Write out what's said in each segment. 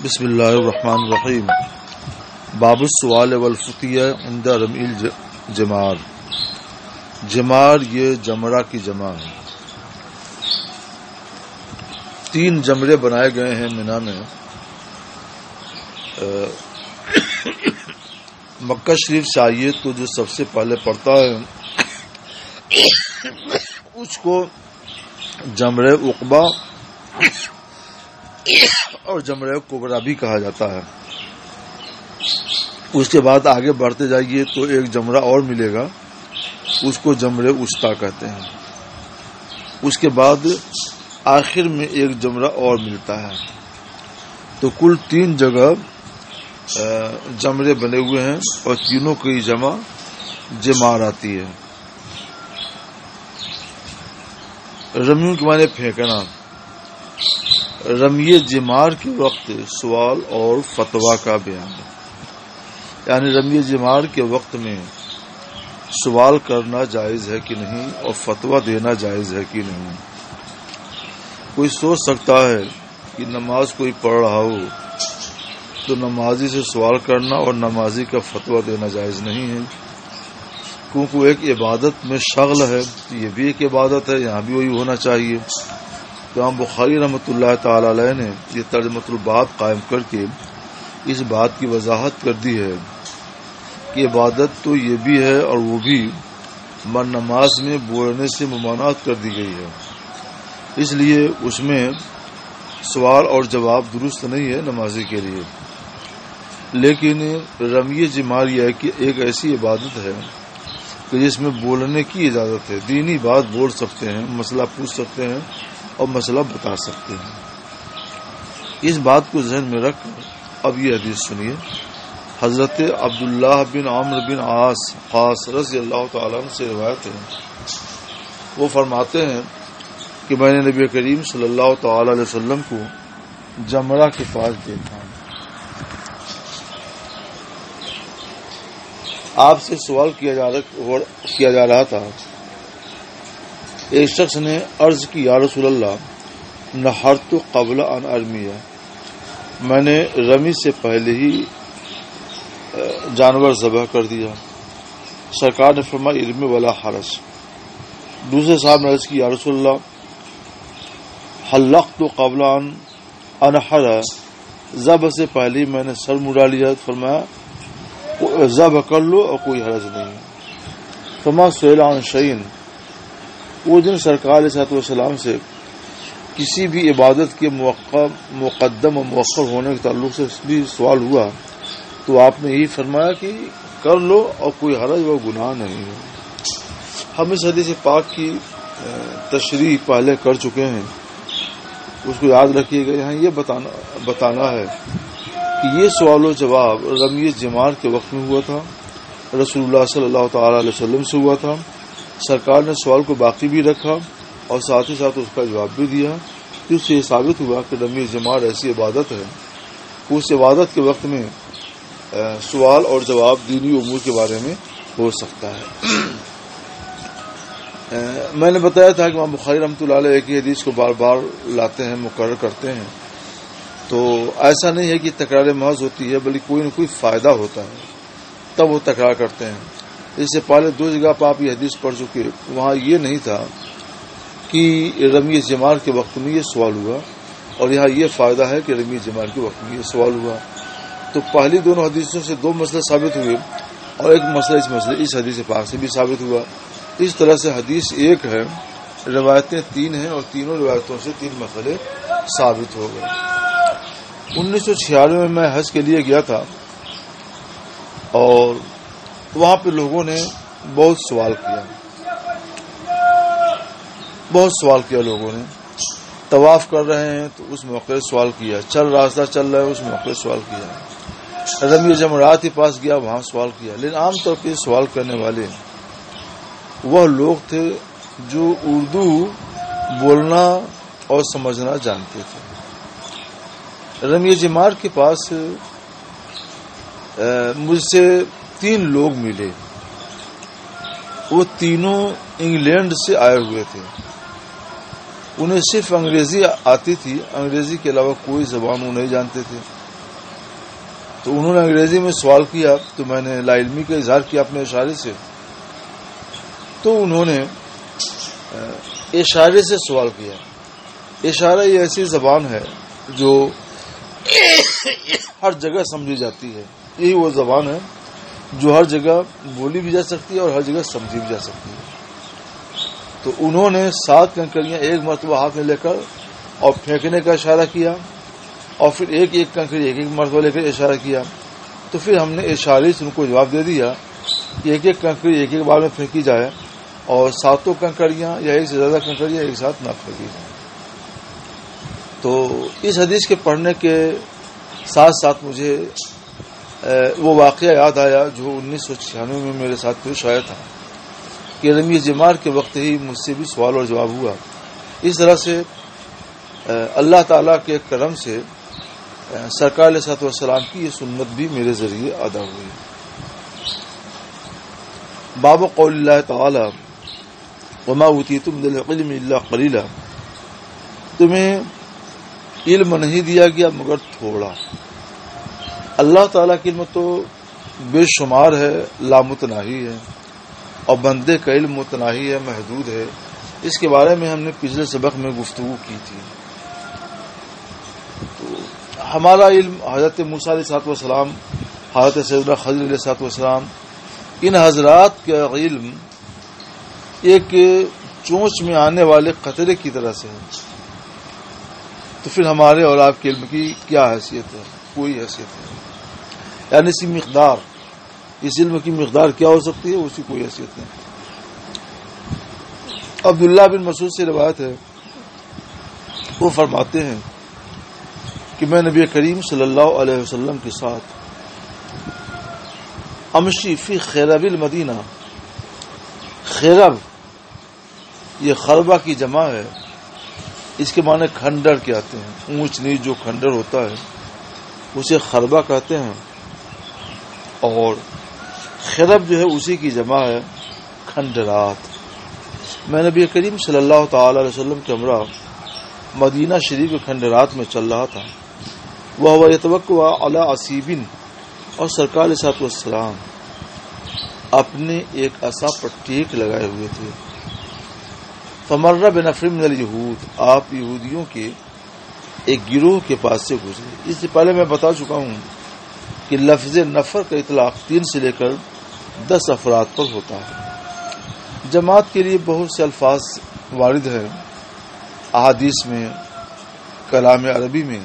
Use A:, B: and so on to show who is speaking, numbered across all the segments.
A: بسم اللہ الرحمن الرحیم باب السؤال والفتیہ عند رمی الجمار. جمار یہ جمرہ کی جمع ہے. 3 جمرے بنائے گئے ہیں منا میں. مکہ شریف سے آئیے تو جو سب سے پہلے پڑتا ہے اس کو جمرے عقبہ اور جمرہ کبریٰ بھی کہا جاتا ہے. اس کے بعد آگے بڑھتے جائیے تو ایک جمرہ اور ملے گا, اس کو جمرہ وسطیٰ کہتے ہیں. اس کے بعد آخر میں ایک جمرہ اور ملتا ہے. تو کل 3 جگہ جمرے بنے ہوئے ہیں اور تینوں کی جمع جمار آتی ہے. رمیوں کے معنی پھینکنا. رمی جمار کے وقت سوال اور فتویٰ کا بیان ہے. یعنی رمی جمار کے وقت میں سوال کرنا جائز ہے کہ نہیں اور فتویٰ دینا جائز ہے کہ نہیں. کوئی سوچ سکتا ہے کہ نماز کوئی پڑھ رہا ہو تو نمازی سے سوال کرنا اور نمازی کا فتویٰ دینا جائز نہیں ہے, کیونکہ وہ ایک عبادت میں شغل ہے. تو یہ بھی ایک عبادت ہے, یہاں بھی وہی ہونا چاہیے. تو امام بخاری رحمۃ اللہ تعالی علیہ نے یہ ترجمۃ الباب قائم کر کے اس بات کی وضاحت کر دی ہے کہ عبادت تو یہ بھی ہے اور وہ بھی, مگر نماز میں بولنے سے ممانعت کر دی گئی ہے. اس لیے اس میں سوال اور جواب درست نہیں ہے نمازی کے لیے. لیکن رمی جمار یہ کہ ایک ایسی عبادت ہے کہ جس میں بولنے کی اجازت ہے. دینی بات بول سکتے ہیں, مسئلہ پوچھ سکتے ہیں اور مسئلہ بتا سکتے ہیں. اس بات کو ذہن میں رکھ اب یہ حدیث سنیے. حضرت عبداللہ بن عمرو بن عاص رضی اللہ تعالیٰ عنہ سے روایت ہے. وہ فرماتے ہیں کہ میں نے نبی کریم صلی اللہ تعالی علیہ وسلم کو جمرہ کے پاس دیکھا. آپ سے سوال کیا جا رہا تھا. ایک شخص نے عرض کی, یا رسول اللہ نحرت قبل ان ارمیہ, میں نے رمی سے پہلے ہی جانور ذبح کر دیا. سرکار نے فرمایا ارمی ولا حرج. دوسرے صاحب نے عرض کی, یا رسول اللہ حلقت قبل ان انحر, ذبح سے پہلے ہی میں نے سر مڑا لیا. فرمایا ذبح کر لو اور کوئی حرج نہیں. فما سئل عن شیء, وہ دن سرکار علیہ السلام سے کسی بھی عبادت کے مقدم و مؤخر ہونے کے تعلق سے بھی سوال ہوا تو آپ نے یہی فرمایا کہ کر لو اور کوئی حرج و گناہ نہیں ہے. ہم اس حدیث پاک کی تشریح پہلے کر چکے ہیں, اس کو یاد رکھیے گا. یہاں یہ بتانا ہے کہ یہ سوال و جواب رمی جمار کے وقت میں ہوا تھا, رسول اللہ صلی اللہ تعالی علیہ وسلم سے ہوا تھا. سرکار نے سوال کو باقی بھی رکھا اور ساتھ ہی ساتھ اس کا جواب بھی دیا. اس سے یہ ثابت ہوا کہ رمی جمار ایسی عبادت ہے کہ اس عبادت کے وقت میں سوال اور جواب دینی امور کے بارے میں ہو سکتا ہے. میں نے بتایا تھا کہ امام بخاری رحمۃ اللہ علیہ ایک ہی حدیث کو بار بار لاتے ہیں, مقرر کرتے ہیں. تو ایسا نہیں ہے کہ تکرار محض ہوتی ہے, بلکہ کوئی نہ کوئی فائدہ ہوتا ہے تب وہ تکرار کرتے ہیں. اس سے پہلے 2 جگہ پر آپ یہ حدیث پڑھ چکے, وہاں یہ نہیں تھا کہ رمی جمار کے وقت میں یہ سوال ہوا, اور یہاں یہ فائدہ ہے کہ رمی جمار کے وقت میں یہ سوال ہوا. تو پہلی دونوں حدیثوں سے 2 مسئلے ثابت ہوئے اور ایک مسئلہ اس حدیث پاک سے بھی ثابت ہوا. اس طرح سے حدیث ایک ہے, روایتیں 3 ہیں اور تینوں روایتوں سے 3 مسئلے ثابت ہو گئے. 1996 میں حج کے لیے گیا تھا اور وہاں پہ لوگوں نے بہت سوال کیا. لوگوں نے طواف کر رہے ہیں تو اس موقع سوال کیا, راستہ چل رہا ہے اس موقع سوال کیا, رمی جمرات کے پاس گیا وہاں سوال کیا. لیکن عام طور پہ سوال کرنے والے وہ لوگ تھے جو اردو بولنا اور سمجھنا جانتے تھے. رمی جمار کے پاس مجھ سے 3 لوگ ملے. وہ تینوں انگلینڈ سے آئے ہوئے تھے. انہیں صرف انگریزی آتی تھی, انگریزی کے علاوہ کوئی زبان وہ نہیں جانتے تھے. تو انہوں نے انگریزی میں سوال کیا تو میں نے لا علمی کا اظہار کیا اپنے اشارے سے. تو انہوں نے اشارے سے سوال کیا. اشارہ یہ ایسی زبان ہے جو ہر جگہ سمجھی جاتی ہے. یہی وہ زبان ہے جو ہر جگہ بولی بھی جا سکتی ہے اور ہر جگہ سمجھی بھی جا سکتی ہے. تو انہوں نے 7 کنکریاں ایک مرتبہ ہاتھ میں لے کر اور پھینکنے کا اشارہ کیا اور پھر ایک ایک کنکری ایک ایک مرتبہ لے کر اشارہ کیا. تو پھر ہم نے اشارے سے ان کو جواب دے دیا کہ ایک ایک کنکری ایک ایک بار میں پھینکی جائے اور 7 کنکریاں یا ایک سے زیادہ کنکریاں ایک ساتھ نہ پھینکی جائیں. تو اس حدیث کے پڑھنے کے ساتھ ساتھ مجھے وہ واقعہ یاد آیا جو 1996 میں میرے ساتھ پیش آیا تھا کہ رمی جمار کے وقت ہی مجھ سے بھی سوال اور جواب ہوا. اس طرح سے اللہ تعالیٰ کے کرم سے سرکار علیہ الصلوۃ والسلام کی یہ سنت بھی میرے ذریعے ادا ہوئی. باب قول اللہ تعالی وما اوتیتم من العلم الا قلیلا. تمہیں علم نہیں دیا گیا مگر تھوڑا. اللہ تعالیٰ کی علم تو بے شمار ہے، لامتناہی ہے، اور بندے کا علم متناہی ہے، محدود ہے. اس کے بارے میں ہم نے پچھلے سبق میں گفتگو کی تھی. تو ہمارا علم حضرت موسیٰ علیہ السلام، حضرت سیدنا خضر علیہ السلام، ان حضرات کا علم ایک چونچ میں آنے والے قطرے کی طرح سے ہے. تو پھر ہمارے اور آپ کے علم کی کیا حیثیت ہے؟ کوئی حیثیت نہیں. یعنی اسی مقدار، اس علم کی مقدار کیا ہو سکتی ہے؟ اس کی کوئی حیثیت نہیں. عبداللہ بن مسعود سے روایت ہے، وہ فرماتے ہیں کہ میں نبی کریم صلی اللہ علیہ وسلم کے ساتھ امشی فی خیرب المدینہ. خیرب یہ خربہ کی جمع ہے، اس کے معنی کھنڈر کہتے ہیں. اونچ نیچ جو کھنڈر ہوتا ہے اسے خربہ کہتے ہیں، اور خرب جو ہے اسی کی جمع ہے کھنڈرات. میں نبی کریم صلی اللہ تعالی علیہ وسلم کے ہمراہ مدینہ شریف کے کھنڈرات میں چل رہا تھا. وہ یتوکا علی عصیبن، اور سرکار علیہ الصلوۃ والسلام اپنے ایک عصا پر ٹیک لگائے ہوئے تھے. فمر بنفر من الیہود، آپ یہودیوں کے ایک گروہ کے پاس سے گزرے. اس سے پہلے میں بتا چکا ہوں کہ لفظ نفر کا اطلاق 3 سے لے کر 10 افراد پر ہوتا ہے. جماعت کے لیے بہت سے الفاظ وارد ہیں احادیث میں، کلام عربی میں.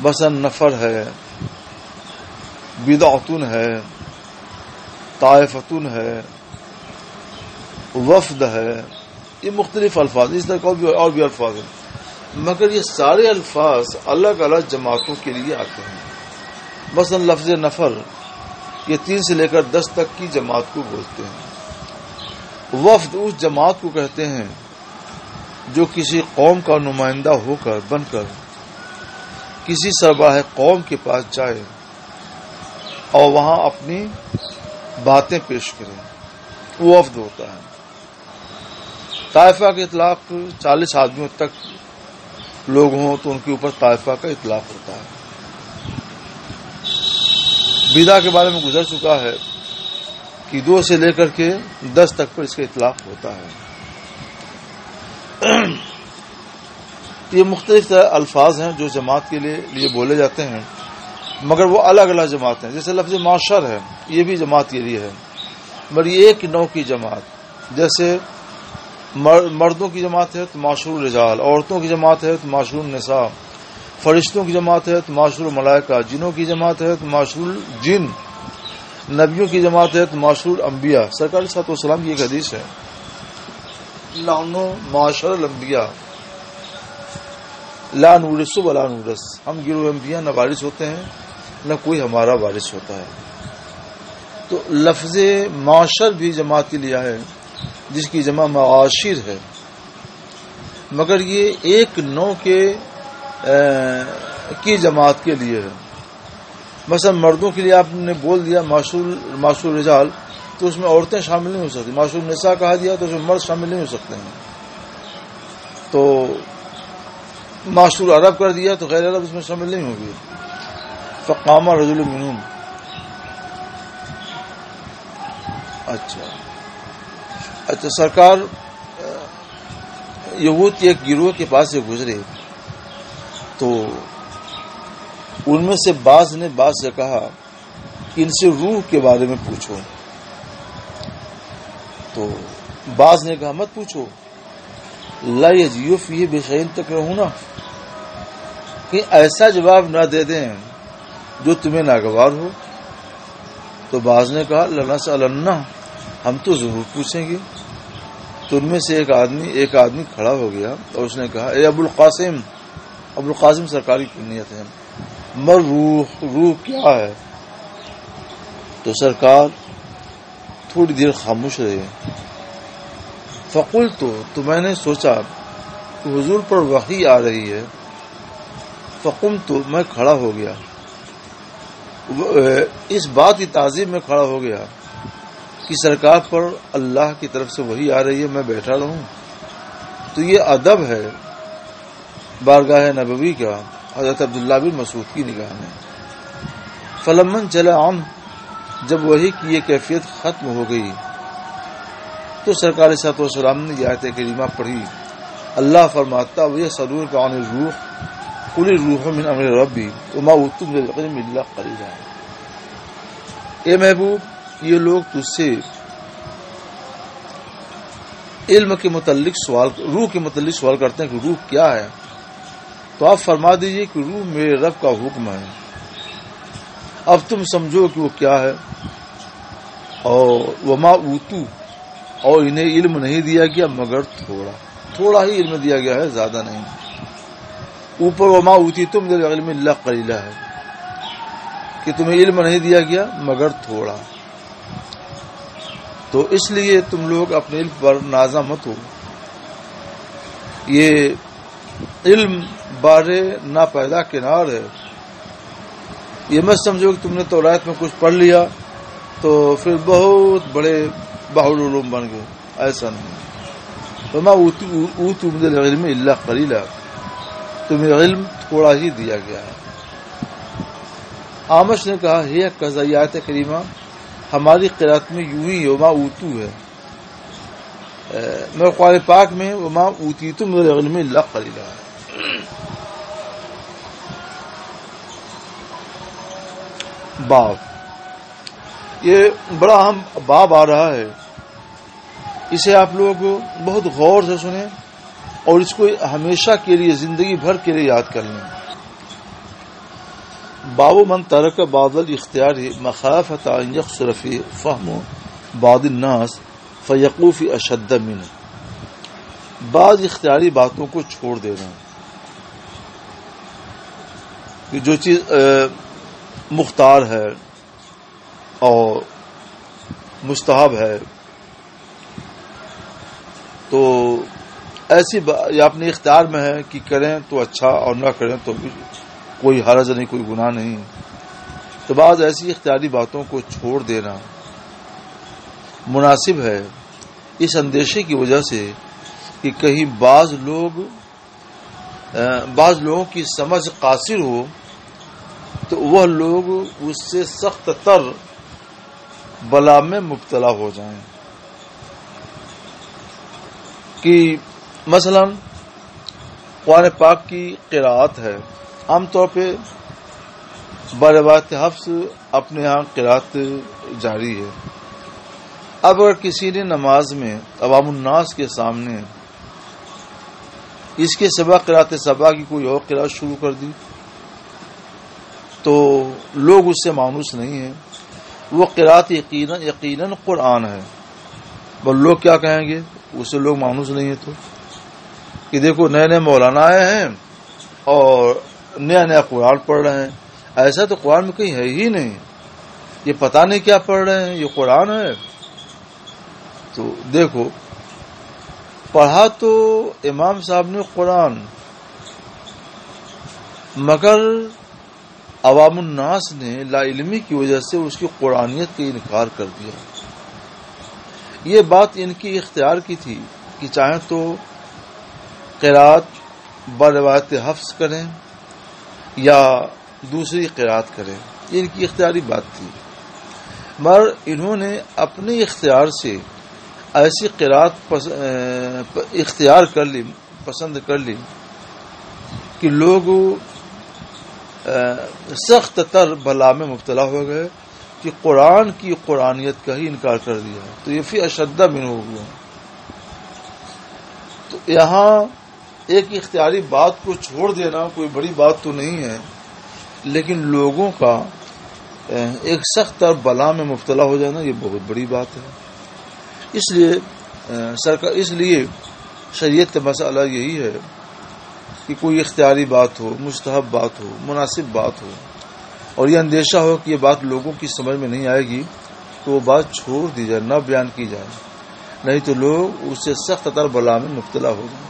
A: مثلا نفر ہے، بدعتن ہے، طائفتن ہے، وفد ہے. یہ مختلف الفاظ، اس طرح اور بھی الفاظ ہیں، مگر یہ سارے الفاظ الگ الگ جماعتوں کے لیے آتے ہیں. مثلا لفظ نفر یہ 3 سے لے کر 10 تک کی جماعت کو بولتے ہیں. وفد اس جماعت کو کہتے ہیں جو کسی قوم کا نمائندہ ہو کر بن کر کسی سربراہ قوم کے پاس جائے اور وہاں اپنی باتیں پیش کرے، وہ وفد ہوتا ہے. طائفہ کے اطلاق 40 آدمیوں تک لوگ ہوں تو ان کے اوپر طائفہ کا اطلاق ہوتا ہے. بدعہ کے بارے میں گزر چکا ہے کہ 2 سے لے کر کے 10 تک پر اس کا اطلاق ہوتا ہے. یہ مختلف الفاظ ہیں جو جماعت کے لیے بولے جاتے ہیں، مگر وہ الگ الگ جماعت ہیں. جیسے لفظ معاشر ہے، یہ بھی جماعت کے لیے ہے، مگر یہ ایک نوع کی جماعت. جیسے مردوں کی جماعت ہے تو معاشر الرجال، عورتوں کی جماعت ہے تو معاشر النساء، فرشتوں کی جماعت ہے تو معاشر الملائکہ، جنوں کی جماعت ہے تو معاشر الجن، نبیوں کی جماعت ہے تو معاشر الانبیاء. سرکار صلی اللہ علیہ وسلم کی ایک حدیث ہے، لعنو معاشر الانبیاء لا نورث ولا نورث. ہم گروہ انبیاء نہ وارث ہوتے ہیں نہ کوئی ہمارا وارث ہوتا ہے. تو لفظ معاشر بھی جماعت کے لیے ہے جس کی جمع معاشر ہے، مگر یہ ایک نوع کی جماعت کے لیے ہے. مثلا مردوں کے لیے آپ نے بول دیا معاشر رجال تو اس میں عورتیں شامل نہیں ہو سکتی. معاشر نساء کہا دیا تو اس میں مرد شامل نہیں ہو سکتے ہیں. تو معاشر عرب کر دیا تو غیر عرب اس میں شامل نہیں ہوگی. فقام رجل منہم. اچھا سرکار یہود کے ایک گروہ کے پاس سے گزرے تو ان میں سے بعض نے بعض سے کہا کہ ان سے روح کے بارے میں پوچھو. تو بعض نے کہا مت پوچھو. لا یجیو فیہ بشیء تکرہونہ، کہ ایسا جواب نہ دے دیں جو تمہیں ناگوار ہو. تو بعض نے کہا لنسألنہ، ہم تو ضرور پوچھیں گے. تو ان میں سے ایک آدمی کھڑا ہو گیا اور اس نے کہا اے ابو القاسم سرکاری کنیت ہے، مر روح کیا ہے؟ تو سرکار تھوڑی دیر خاموش رہے. فقلت، تو میں نے سوچا کہ حضور پر وحی آ رہی ہے. فقمت، میں کھڑا ہو گیا. اس بات کی تعظیم میں کھڑا ہو گیا کہ سرکار پر اللہ کی طرف سے وحی آ رہی ہے، میں بیٹھا رہوں. تو یہ ادب ہے بارگاہ نبوی کا حضرت عبداللہ بن مسعود کی نگاہ میں. فلمن چلا عن، جب وحی کی یہ کیفیت ختم ہو گئی تو سرکار صلی اللہ علیہ وسلم نے یہ آیت کریمہ پڑھی. اللہ فرماتا وَيَسْأَلُونَكَ عَنِ الرُّوحِ قُلِ الرُّوحُ مِنْ أَمْرِ رَبِّي وَمَا أُوتِيتُم مِنَ الْعِلْمِ إِلَّا قَلِيلًا. اے محبوب، یہ لوگ تجھ سے علم کے متعلق روح کے متعلق سوال کرتے ہیں کہ روح کیا ہے. تو آپ فرما دیجئے کہ روح میرے رب کا حکم ہے، اب تم سمجھو کہ وہ کیا ہے. اور وما اوتو، اور انہیں علم نہیں دیا گیا مگر تھوڑا ہی علم دیا گیا ہے، زیادہ نہیں. اوپر وما اوتیتم من العلم الا قلیلا ہے کہ تمہیں علم نہیں دیا گیا مگر تھوڑا. تو اس لیے تم لوگ اپنے علم پر نازا مت ہو. یہ علم بارے ناپیدا کنار ہے. یہ مت سمجھو کہ تم نے تورات میں کچھ پڑھ لیا تو پھر بہت بڑے باہلعلوم بن گئے، ایسا نہیں. وما اوتوا من العلم الا قلیلا، تمہیں علم تھوڑا ہی دیا گیا ہے. آمش نے کہا ہے کذا، آیت کریمہ ہماری قرات میں یوں ہی وما اوتو ہے، میرے قرآن پاک میں وما اوتیتم من العلم الا قلیلا ہے. باب، یہ بڑا اہم باب آ رہا ہے، اسے آپ لوگ بہت غور سے سنیں اور اس کو ہمیشہ کے لیے، زندگی بھر کے لیے یاد کر لیں. باب من ترک بعض الاختیار مخافۃ ان یقصر فی فہم بعض الناس فیقع فی اشد منہ. بعض اختیاری باتوں کو چھوڑ دینا، کہ جو چیز مختار ہے اور مستحب ہے تو ایسی یا اپنے اختیار میں ہے کہ کریں تو اچھا اور نہ کریں تو بھی کوئی حرج نہیں، کوئی گناہ نہیں. تو بعض ایسی اختیاری باتوں کو چھوڑ دینا مناسب ہے، اس اندیشے کی وجہ سے کہ کہیں بعض لوگوں کی سمجھ قاصر ہو تو وہ لوگ اس سے سخت تر بلا میں مبتلا ہو جائیں. کہ مثلا قرآن پاک کی قراءت ہے، عام طور پہ بروایت حفظ اپنے ہاں قراءت جاری ہے. اب اگر کسی نے نماز میں عوام الناس کے سامنے اس کے سبا قراءت سبا کی کوئی اور قراءت شروع کر دی تو لوگ اس سے مانوس نہیں ہیں. وہ قراءت یقیناً قرآن ہے، بس لوگ کیا کہیں گے، اس سے لوگ مانوس نہیں ہیں. تو کہ دیکھو نئے نئے مولانا آئے ہیں اور نیا نیا قرآن پڑھ رہے ہیں، ایسا تو قرآن میں کہیں ہے ہی نہیں، یہ پتہ نہیں کیا پڑھ رہے ہیں، یہ قرآن ہے. تو دیکھو پڑھا تو امام صاحب نے قرآن، مگر عوام الناس نے لا علمی کی وجہ سے اس کی قرآنیت کا انکار کر دیا. یہ بات ان کی اختیار کی تھی کہ چاہیں تو قراءت بروایت حفظ کریں یا دوسری قرات کرے. یہ ان کی اختیاری بات تھی، مگر انہوں نے اپنے اختیار سے ایسی قرات اختیار کر لی، پسند کر لی کہ لوگ سخت تر بلا میں مبتلا ہو گئے کہ قرآن کی قرآنیت کا ہی انکار کر دیا. تو یہ فی اشد منہ ہو گیا. تو یہاں ایک اختیاری بات کو چھوڑ دینا کوئی بڑی بات تو نہیں ہے، لیکن لوگوں کا ایک سخت تر بلا میں مبتلا ہو جانا یہ بہت بڑی بات ہے. اس لیے شریعت کا مسئلہ یہی ہے کہ کوئی اختیاری بات ہو، مستحب بات ہو، مناسب بات ہو، اور یہ اندیشہ ہو کہ یہ بات لوگوں کی سمجھ میں نہیں آئے گی، تو وہ بات چھوڑ دی جائے، نہ بیان کی جائے، نہیں تو لوگ اس سے سخت تر بلا میں مبتلا ہو جائیں.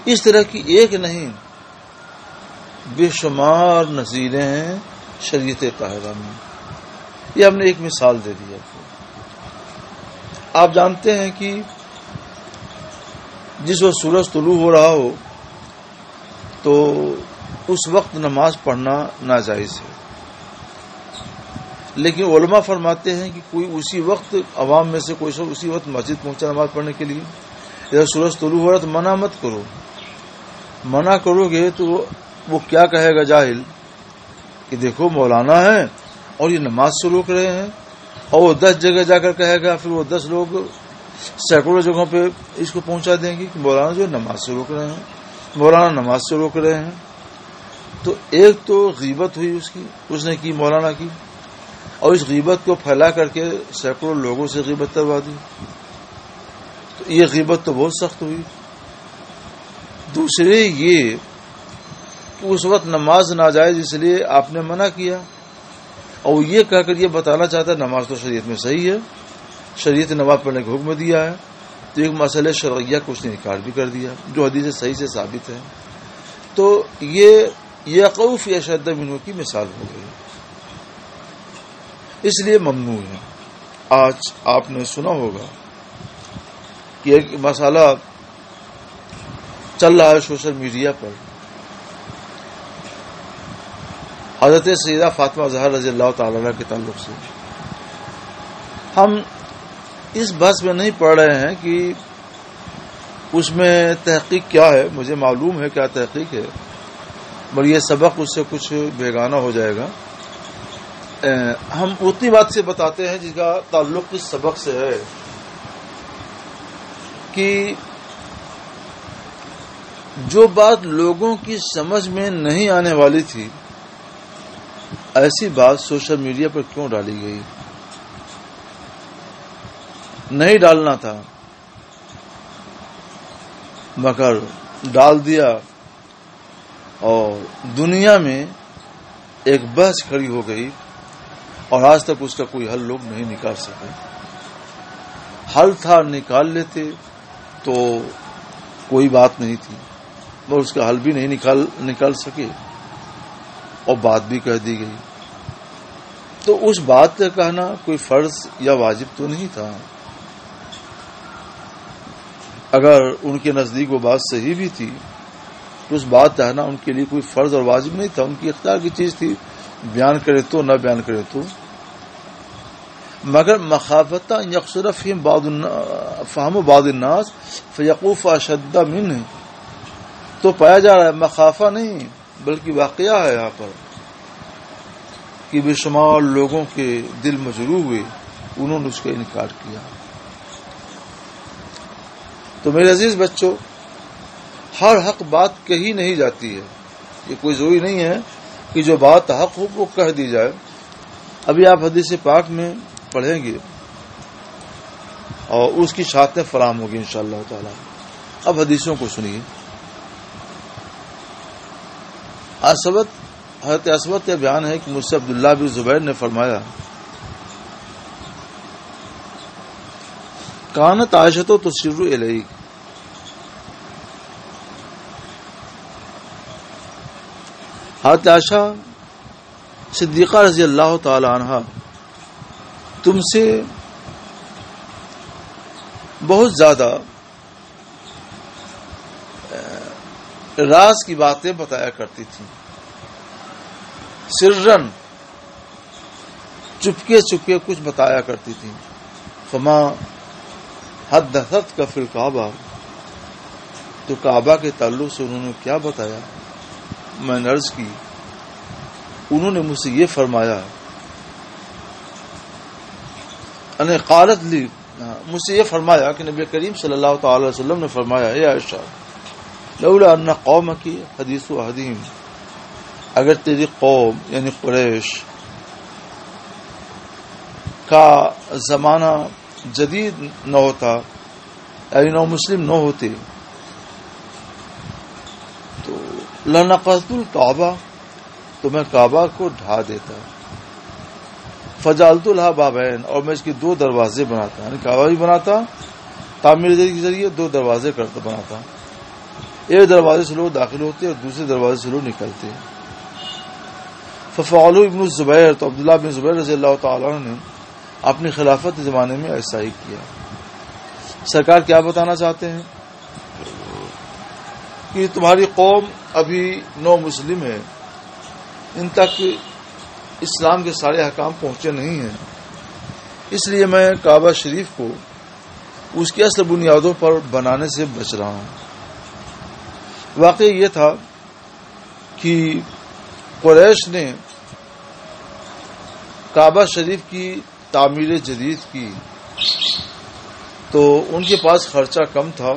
A: اس طرح کی ایک نہیں بے شمار نظیریں ہیں شریعت طاہرہ میں. یہ ہم نے ایک مثال دے دی آپ کو. آپ جانتے ہیں کہ جس وقت سورج طلوع ہو رہا ہو تو اس وقت نماز پڑھنا ناجائز ہے، لیکن علماء فرماتے ہیں کہ کوئی اسی وقت عوام میں سے کوئی شخص اسی وقت مسجد پہنچا نماز پڑھنے کے لیے، اگر سورج طلوع ہو رہا تو منع مت کرو. منع کرو گے تو وہ کیا کہے گا جاہل کہ دیکھو مولانا ہے اور یہ نماز سے روک رہے ہیں، اور وہ 10 جگہ جا کر کہے گا، پھر وہ 10 لوگ سینکڑوں جگہوں پہ اس کو پہنچا دیں گے کہ مولانا جو نماز سے روک رہے ہیں، مولانا نماز سے روک رہے ہیں. تو ایک تو غیبت ہوئی اس نے کی مولانا کی، اور اس غیبت کو پھیلا کر کے سینکڑوں لوگوں سے غیبت کروا دی. تو یہ غیبت تو بہت سخت ہوئی. دوسرے یہ کہ اس وقت نماز ناجائز اس لیے آپ نے منع کیا، اور یہ کہہ کر یہ بتانا چاہتا ہے نماز تو شریعت میں صحیح ہے، شریعت نے نماز پڑھنے کا حکم دیا ہے. تو ایک مسئلہ شرعیہ کو اس نے انکار بھی کر دیا جو حدیث صحیح سے ثابت ہے. تو یہ یقع فی اشد منہ کی مثال ہو گئی، اس لیے ممنوع ہے. آج آپ نے سنا ہوگا کہ ایک مسئلہ چل رہا ہے سوشل میڈیا پر. حضرت سیدہ فاطمہ زہرا رضی اللہ تعالی عنہا کے تعلق سے ہم اس بحث میں نہیں پڑھ رہے ہیں کہ اس میں تحقیق کیا ہے. مجھے معلوم ہے کیا تحقیق ہے، مگر یہ سبق اس سے کچھ بیگانہ ہو جائے گا. ہم اتنی بات سے بتاتے ہیں جس کا تعلق اس سبق سے ہے کہ جو بات لوگوں کی سمجھ میں نہیں آنے والی تھی، ایسی بات سوشل میڈیا پر کیوں ڈالی گئی؟ نہیں ڈالنا تھا مگر ڈال دیا، اور دنیا میں ایک بحث کھڑی ہو گئی، اور آج تک اس کا کوئی حل لوگ نہیں نکال سکے. حل تھا نکال لیتے تو کوئی بات نہیں تھی، مگر اس کا حل بھی نہیں نکال سکے اور بات بھی کہہ دی گئی. تو اس بات کا کہنا کوئی فرض یا واجب تو نہیں تھا. اگر ان کے نزدیک وہ بات صحیح بھی تھی تو اس بات کہنا ان کے لیے کوئی فرض اور واجب نہیں تھا، ان کی اختیار کی چیز تھی، بیان کرے تو نہ بیان کرے تو. مگر مخافت یقصر فیہم فہم بعض الناس فیقوف اشد منہ، تو پایا جا رہا ہے مخافہ نہیں بلکہ واقعہ ہے یہاں پر کہ بے شمار لوگوں کے دل مجروح ہوئے، انہوں نے اس کا انکار کیا. تو میرے عزیز بچوں، ہر حق بات کہی نہیں جاتی ہے. یہ کوئی ضروری نہیں ہے کہ جو بات حق ہو وہ کہہ دی جائے. ابھی آپ حدیث پاک میں پڑھیں گے اور اس کی شہادتیں فراہم ہوگی انشاءاللہ تعالی. اب حدیثوں کو سنیے. حضرت اسود کا بیان ہے کہ مجھ سے عبداللہ بن زبیر نے فرمایا، کانت عائشہ تشر الیک، حضرت عائشہ صدیقہ رضی اللہ تعالی عنہا تم سے بہت زیادہ راز کی باتیں بتایا کرتی تھیں، سرن چپکے چپکے کچھ بتایا کرتی تھیں. فما حدثت کا فی الکعبہ، تو کعبہ کے تعلق سے انہوں نے کیا بتایا؟ میں نے عرض کی، انہوں نے مجھ سے یہ فرمایا، انہیں قالت لی، مجھ سے یہ فرمایا کہ نبی کریم صلی اللہ تعالی علیہ وسلم نے فرمایا، اے عائشہ، لولا ان قوم کی حدیث و حدیم، اگر تیری قوم یعنی قریش کا زمانہ جدید نہ ہوتا، یعنی نو مسلم نہ ہوتے، تو لنقضت الکعبہ، تو میں کعبہ کو ڈھا دیتا، فجعلت لها بابین، اور میں اس کے دو دروازے بناتا، یعنی کعبہ بھی بناتا تعمیر کے ذریعے، دو دروازے کرتا بناتا، ایک دروازے سے لوگ داخل ہوتے اور دوسرے دروازے سے لوگ نکلتے. ففعلوا ابن الزبیر، تو عبداللہ بن زبیر رضی اللہ تعالیٰ عنہ نے اپنی خلافت زمانے میں ایسا ہی کیا. سرکار کیا بتانا چاہتے ہیں کہ تمہاری قوم ابھی نو مسلم ہے، ان تک اسلام کے سارے احکام پہنچے نہیں ہیں، اس لیے میں کعبہ شریف کو اس کی اصل بنیادوں پر بنانے سے بچ رہا ہوں. واقعہ یہ تھا کہ قریش نے کعبہ شریف کی تعمیر جدید کی، تو ان کے پاس خرچہ کم تھا،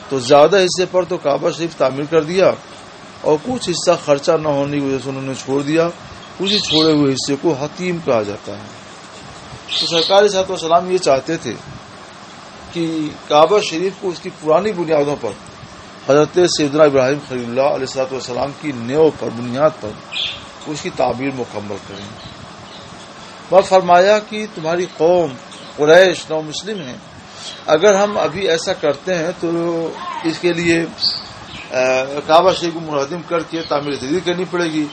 A: تو زیادہ حصے پر تو کعبہ شریف تعمیر کر دیا، اور کچھ حصہ خرچہ نہ ہونے کی وجہ سے انہوں نے چھوڑ دیا. اسی چھوڑے ہوئے حصے کو حتیم کہا جاتا ہے. تو سرکار صلی اللہ علیہ وسلم یہ چاہتے تھے کہ کعبہ شریف کو اس کی پرانی بنیادوں پر، حضرت سیدنا ابراہیم خلیل اللہ علیہ الصلوۃ والسلام کی نیو پر، بنیاد پر اس کی تعبیر مکمل کریں. اور فرمایا کہ تمہاری قوم قریش نو مسلم ہیں، اگر ہم ابھی ایسا کرتے ہیں تو اس کے لیے کعبہ شریف کو منہدم کر کے تعمیر جدید کرنی پڑے گی.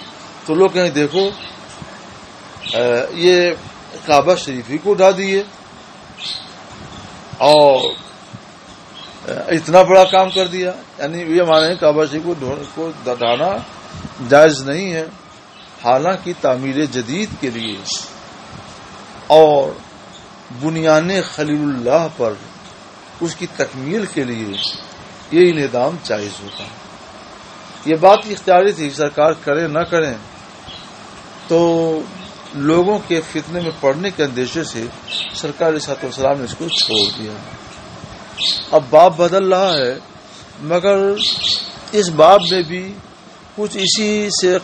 A: تو لوگ کہیں دیکھو یہ کعبہ شریف ہی کو ڈھا دیے اور اتنا بڑا کام کر دیا. یعنی یہ مانے کعبہ شریف کو ڈھانا جائز نہیں ہے، حالانکہ تعمیر جدید کے لیے اور بنیان خلیل اللہ پر اس کی تکمیل کے لیے یہ انہدام جائز ہوتا ہے. یہ بات اختیاری تھی، سرکار کریں نہ کریں، تو لوگوں کے فتنے میں پڑنے کے اندیشے سے سرکار علیہ السلام نے اس کو چھوڑ دیا. اب باب بدل رہا ہے، مگر اس باب میں بھی کچھ اسی سے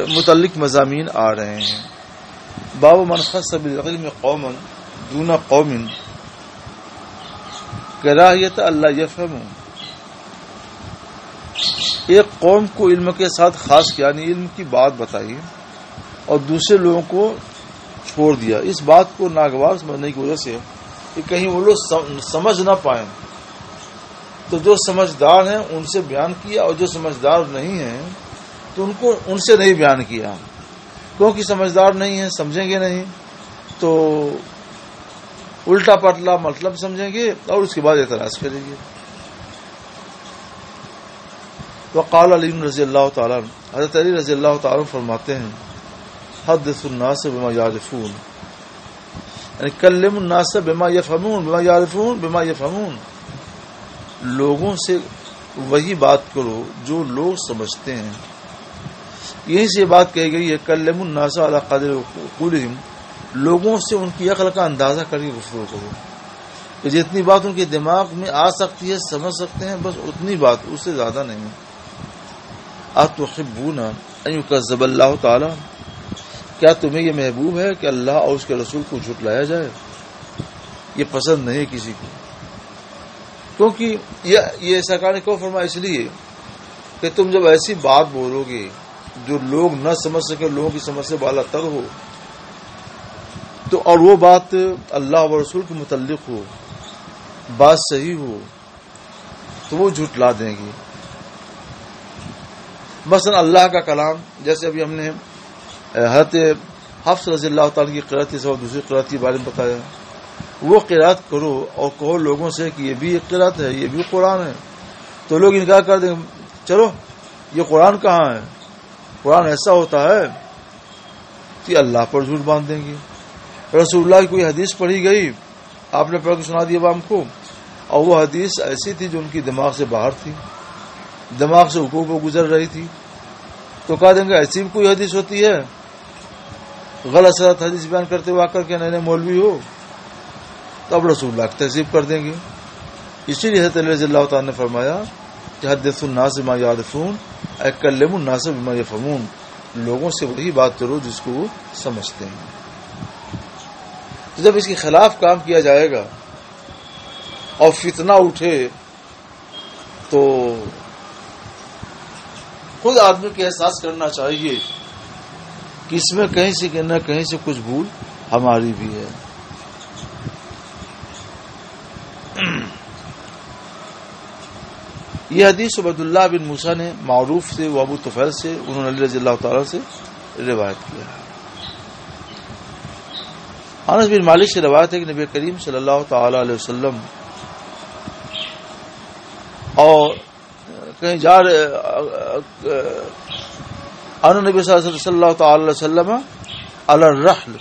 A: متعلق مضامین آ رہے ہیں. باب من خص بالعلم قوما دون قوم کراہیت اللہ یفہموا، ایک قوم کو علم کے ساتھ خاص کیا، یعنی علم کی بات بتائی اور دوسرے لوگوں کو چھوڑ دیا. اس بات کو ناگوار سمجھنے کی وجہ سے کہ کہیں وہ لوگ سمجھ نہ پائیں، تو جو سمجھدار ہیں ان سے بیان کیا، اور جو سمجھدار نہیں ہیں تو ان سے نہیں بیان کیا، کیونکہ سمجھدار نہیں ہیں، سمجھیں گے نہیں، تو الٹا پتلا مطلب سمجھیں گے اور اس کے بعد اعتراض کریں گے. وقال علی رضی اللہ تعالیٰ، حضرت علی رضی اللہ تعالیٰ فرماتے ہیں، حدث الناس بما یعرفون، یعنی کلم الناس بما یفہمون، بما یعرفون بما یفہمون، لوگوں سے وہی بات کرو جو لوگ سمجھتے ہیں. یہیں سے بات کہی گئی ہے، کلم الناس علی قدر عقولہم، لوگوں سے ان کی عقل کا اندازہ کر کے گفتگو کرو، کہ جتنی بات ان کے دماغ میں آ سکتی ہے، سمجھ سکتے ہیں، بس اتنی بات، اس سے زیادہ نہیں. اتحبون ان یکذب اللہ تعالی، کیا تمہیں یہ محبوب ہے کہ اللہ اور اس کے رسول کو جھٹلایا جائے؟ یہ پسند نہیں کسی کو، کیونکہ یہ سرکار نے کیوں فرمایا؟ اس لیے کہ تم جب ایسی بات بولو گے جو لوگ نہ سمجھ سکے، لوگوں کی سمجھ سے بالا تر ہو، تو اور وہ بات اللہ و رسول کے متعلق ہو، بات صحیح ہو، تو وہ جھٹلا دیں گے. مثلا اللہ کا کلام، جیسے ابھی ہم نے حضرت حفص رضی اللہ تعالیٰ کی قرأت اور دوسری قرأت کے بارے میں بتایا، وہ قرأت کرو اور کہو لوگوں سے کہ یہ بھی ایک قرأت ہے، یہ بھی قرآن ہے، تو لوگ انکار کر دیں گے، چلو یہ قرآن کہاں ہے، قرآن ایسا ہوتا ہے کہ اللہ پر جھوٹ باندھ دیں گے. رسول اللہ کی کوئی حدیث پڑھی گئی، آپ نے پڑھ کے سنا دی عوام کو، اور وہ حدیث ایسی تھی جو ان کی دماغ سے باہر تھی، دماغ سے حقوق کو گزر رہی تھی، تو کہا دیں گے ایسی بھی کوئی حدیث ہوتی ہے؟ غلط سلط حدیث بیان کرتے ہوئے آ کر کے نئے مولوی ہو، تو اب رسول اللہ کی تہذیب کر دیں گے. اسی لیے حضرت علی رضی اللہ تعالیٰ نے فرمایا کہ حدث الناس بما یعرفون اکلم الناس بما یفہمون، لوگوں سے وہی بات کرو جس کو وہ سمجھتے ہیں. تو جب اس کے خلاف کام کیا جائے گا اور فتنہ اٹھے تو خود آدمی کو احساس کرنا چاہیے کہ اس میں کہیں سے نہ کہیں سے کچھ بھول ہماری بھی ہے. یہ حدیث عبداللہ بن موسیٰ نے معروف سے وہ ابو طفیل سے انہوں نے علی رضی اللہ تعالیٰ سے روایت کیا ہے. انس بن مالک سے روایت ہے کہ نبی کریم صلی اللہ تعالی علیہ وسلم اور کہیں جا رہے نبی صلی اللہ تعالی علیہ وسلم علی الرحل،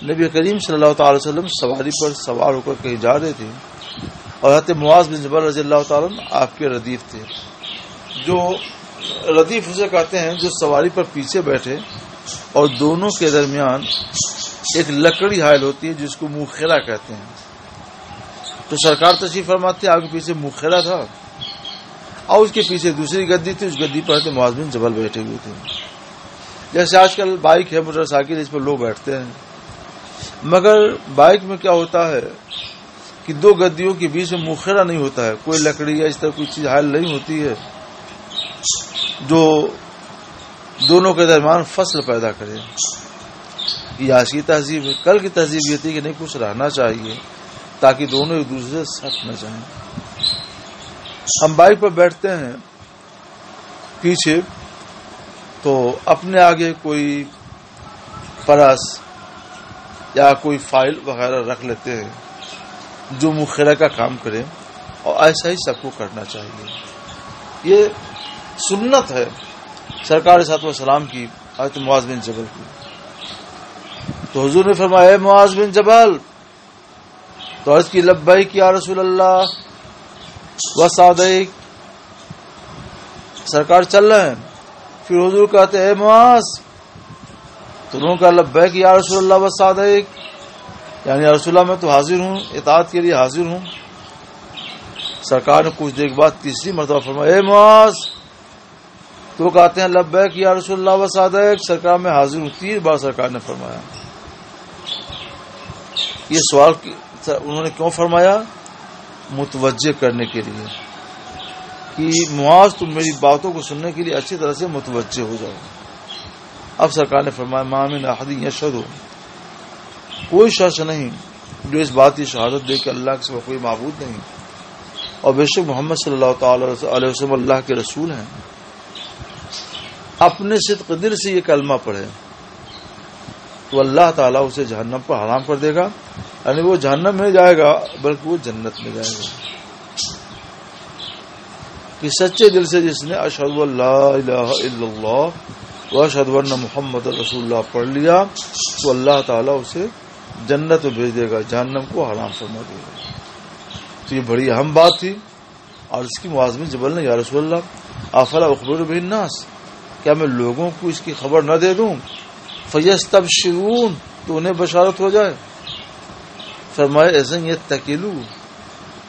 A: نبی کریم صلی اللہ تعالی وسلم سواری پر سوار ہو کر کہیں جا رہے تھے، اور حضرت معاذ بن جبل رضی اللہ تعالیٰ آپ کے ردیف تھے. جو ردیف اسے کہتے ہیں جو سواری پر پیچھے بیٹھے اور دونوں کے درمیان ایک لکڑی حائل ہوتی ہے جس کو موخرہ کہتے ہیں. تو سرکار تشریف فرماتے آپ کے پیچھے موخرہ تھا اور اس کے پیچھے دوسری گدی تھی، اس گدی پر حضرت معاذ بن جبل بیٹھے ہوئے تھے. جیسے آج کل بائک ہے، موٹر سائیکل، اس پر لوگ بیٹھتے ہیں، مگر بائک میں کیا ہوتا ہے کہ دو گدیوں کے بیچ میں موخرہ نہیں ہوتا ہے، کوئی لکڑی یا اس طرح کوئی چیز حائل نہیں ہوتی ہے جو دونوں کے درمیان فصل پیدا کرے. یہ آج کی تہذیب ہے. کل کی تہذیب یہ تھی کہ نہیں، کچھ رہنا چاہیے تاکہ دونوں ایک دوسرے سے ہٹ نہ جائیں. ہم بائک پر بیٹھتے ہیں پیچھے تو اپنے آگے کوئی پرس یا کوئی فائل وغیرہ رکھ لیتے ہیں جو مخرہ کا کام کرے، اور ایسا ہی سب کو کرنا چاہیے. یہ سنت ہے سرکار صلی اللہ علیہ وسلم کی، حضرت معاذ بن جبل کی. تو حضور نے فرمایا اے معاذ بن جبل، تو عرض کی لبیک یا رسول اللہ وسعدیک، سرکار چل رہے ہیں. پھر حضور کہتے اے معاذ، تو انہوں نے کہا لبیک یا رسول اللہ وسعدیک، یعنی یا رسول اللہ میں تو حاضر ہوں، اطاعت کے لیے حاضر ہوں. سرکار نے کچھ دیر بعد تیسری مرتبہ فرمایا اے معاذ، تو کہتے ہیں لبیک یا رسول اللہ وسعدیک، سرکار میں حاضر ہوں. 3 بار سرکار نے فرمایا. یہ سوال انہوں نے کیوں فرمایا؟ متوجہ کرنے کے لیے کہ معاذ تم میری باتوں کو سننے کے لیے اچھی طرح سے متوجہ ہو جاؤ. اب سرکار نے فرمایا ما من احد یشہد، کوئی شخص نہیں جو اس بات کی شہادت دے کہ اللہ کے سوا کوئی معبود نہیں اور بے شک محمد صلی اللہ تعالی علیہ وسلم اللہ کے رسول ہیں، اپنے صدق دل سے یہ کلمہ پڑھے تو اللہ تعالیٰ اسے جہنم پر حرام کر دے گا. یعنی وہ جہنم میں جائے گا بلکہ وہ جنت میں جائے گا. کہ سچے دل سے جس نے اشہد ان لا الہ الا اللہ و اشہد ان محمد رسول اللہ پڑھ لیا تو اللہ تعالیٰ اسے جنت میں بھیج دے گا، جہنم کو حرام فرما دے گا. تو یہ بڑی اہم بات تھی. اور اس کی معاذ بن جبل نے یا رسول اللہ افلا اخبر بہ الناس، کیا میں لوگوں کو اس کی خبر نہ دے دوں؟ فیستبشرون، تو انہیں بشارت ہو جائے. فرمائے ایسن یہ تکیلو،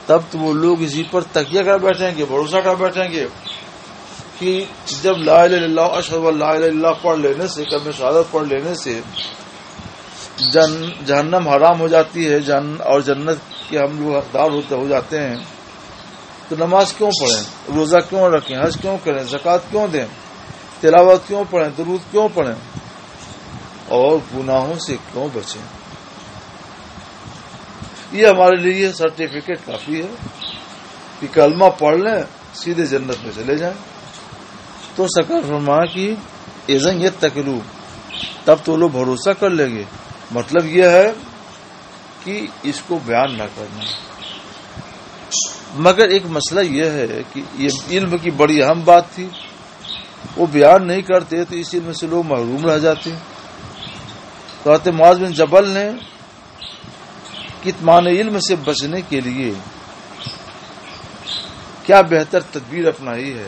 A: تب تو وہ لوگ اسی پر تکیہ کر بیٹھیں گے، بھروسہ کر بیٹھیں گے کہ جب لا الہ الا اللہ اشہد ان لا الہ الا اللہ پڑھ لینے سے، کلمہ شہادت پڑھ لینے سے جہنم حرام ہو جاتی ہے اور جنت کے ہم لوگ حقدار ہو جاتے ہیں، تو نماز کیوں پڑھیں، روزہ کیوں رکھیں، حج کیوں کریں، زکوٰۃ کیوں دیں، تلاوت کیوں پڑھیں، درود کیوں پڑھیں، اور گناہوں سے کیوں بچیں. یہ ہمارے لیے سرٹیفکیٹ کافی ہے کہ کلمہ پڑھ لیں سیدھے جنت میں چلے جائیں. تو سرکار فرمایا کہ اذن یہ تکلو، تب تو لوگ بھروسہ کر لیں گے. مطلب یہ ہے کہ اس کو بیان نہ کرنا، مگر ایک مسئلہ یہ ہے کہ یہ علم کی بڑی اہم بات تھی، وہ بیان نہیں کرتے تو اس علم سے لوگ محروم رہ جاتے ہیں۔ تو حضرت معاذ بن جبل نے کتمان علم سے بچنے کے لیے کیا بہتر تدبیر اپنائی ہے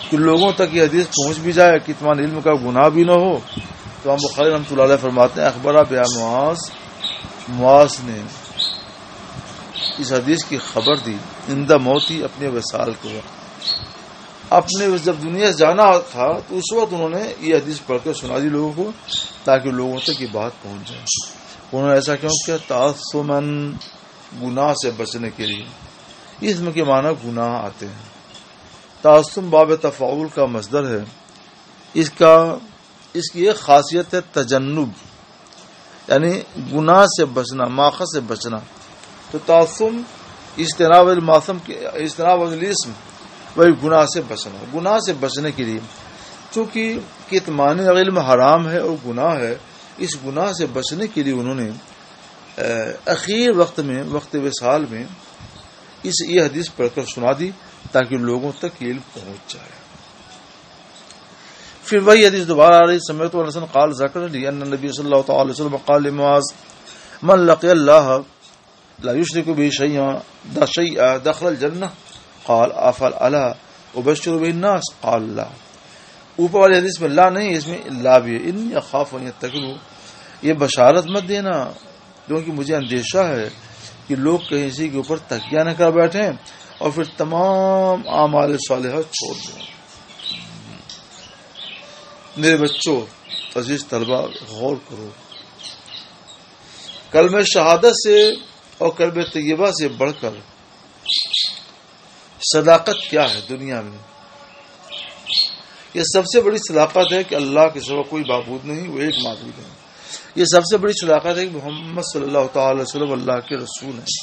A: کہ لوگوں تک یہ حدیث پہنچ بھی جائے، کتمان علم کا گناہ بھی نہ ہو۔ تو ہم بخاری رحمۃ اللہ علیہ فرماتے ہیں اخبرہ بیا معاذ نے اس حدیث کی خبر دی عند موتی، اپنے وصال کے وقت، اپنے جب دنیا سے جانا تھا تو اس وقت انہوں نے یہ حدیث پڑھ کر سنا دی لوگوں کو تاکہ لوگوں تک یہ بات پہنچ جائے۔ انہوں نے ایسا کیوں کیا؟ تعصماً، گناہ سے بچنے کے لیے۔ اسم کے معنی گناہ آتے ہیں۔ تعصم باب تفاعل کا مصدر ہے، اس کی ایک خاصیت ہے تجنب، یعنی گناہ سے بچنا، ماخذ سے بچنا۔ تو تعصم اجتناب الاسم، وہی گناہ سے بچنا، گناہ سے بچنے کے لیے۔ چونکہ کتمان علم حرام ہے اور گناہ ہے، اس گناہ سے بچنے کے لیے انہوں نے اخیر وقت میں، وقت وصال میں یہ حدیث پڑھ کر سنا دی تاکہ لوگوں تک علم پہنچ جائے۔ پھر وہی حدیث دوبارہ آ رہی، سمعت انس قال ذکر لی ان النبی صلی اللہ تعالی وسلم قال لمعاذ من لقي الله لا يشرك به شيئا دخل الجنہ قال افل الا ابشر به الناس قال لا۔ اوپر والی حدیث میں لا نہیں، اس میں لا بھی ہے۔ انی اخاف ان یتقوا، یہ بشارت مت دینا کیونکہ مجھے اندیشہ ہے کہ لوگ کہیں اسی کے اوپر تکیہ نہ کر بیٹھیں اور پھر تمام اعمال صالحہ چھوڑ دیں۔ میرے بچوں، عزیز طلبہ، غور کرو، کلمہ شہادت سے اور کلمہ طیبہ سے بڑھ کر صداقت کیا ہے دنیا میں؟ یہ سب سے بڑی صداقت ہے کہ اللہ کے سوا کوئی معبود نہیں، وہ ایک معبود ہے۔ یہ سب سے بڑی صداقت ہے کہ محمد صلی اللہ تعالی وسلم اللہ کے رسول ہیں،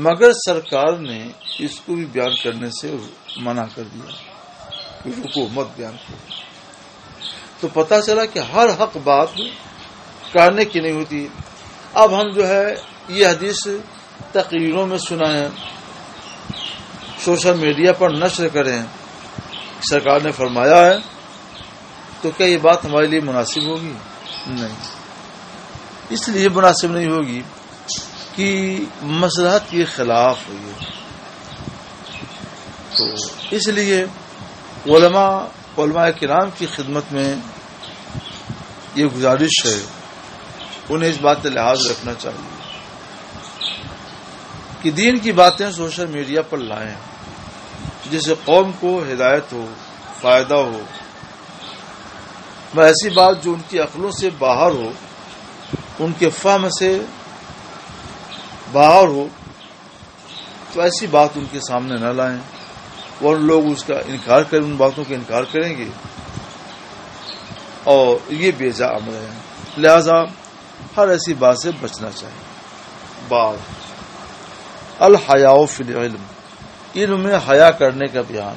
A: مگر سرکار نے اس کو بھی بیان کرنے سے منع کر دیا کہ رکو، مت بیان کرو۔ تو پتہ چلا کہ ہر حق بات کہنے کی نہیں ہوتی۔ اب ہم جو ہے یہ حدیث تقریروں میں سنائیں، سوشل میڈیا پر نشر کریں، سرکار نے فرمایا ہے، تو کیا یہ بات ہمارے لیے مناسب ہوگی؟ نہیں، اس لیے مناسب نہیں ہوگی کہ مصلحت کے خلاف ہوئی ہے۔ تو اس لیے علماء کرام کی خدمت میں یہ گزارش ہے، انہیں اس بات کا لحاظ رکھنا چاہیے کہ دین کی باتیں سوشل میڈیا پر لائیں جس سے قوم کو ہدایت ہو، فائدہ ہو، ایسی بات جو ان کی عقلوں سے باہر ہو، ان کے فہم سے باہر ہو، تو ایسی بات ان کے سامنے نہ لائیں، اور لوگ اس کا انکار کریں، ان باتوں کا انکار کریں گے، اور یہ بے جا عمل ہے۔ لہذا ہر ایسی بات سے بچنا چاہیے۔ بعد الحیاء فی العلم، علم میں حیا کرنے کا بیان۔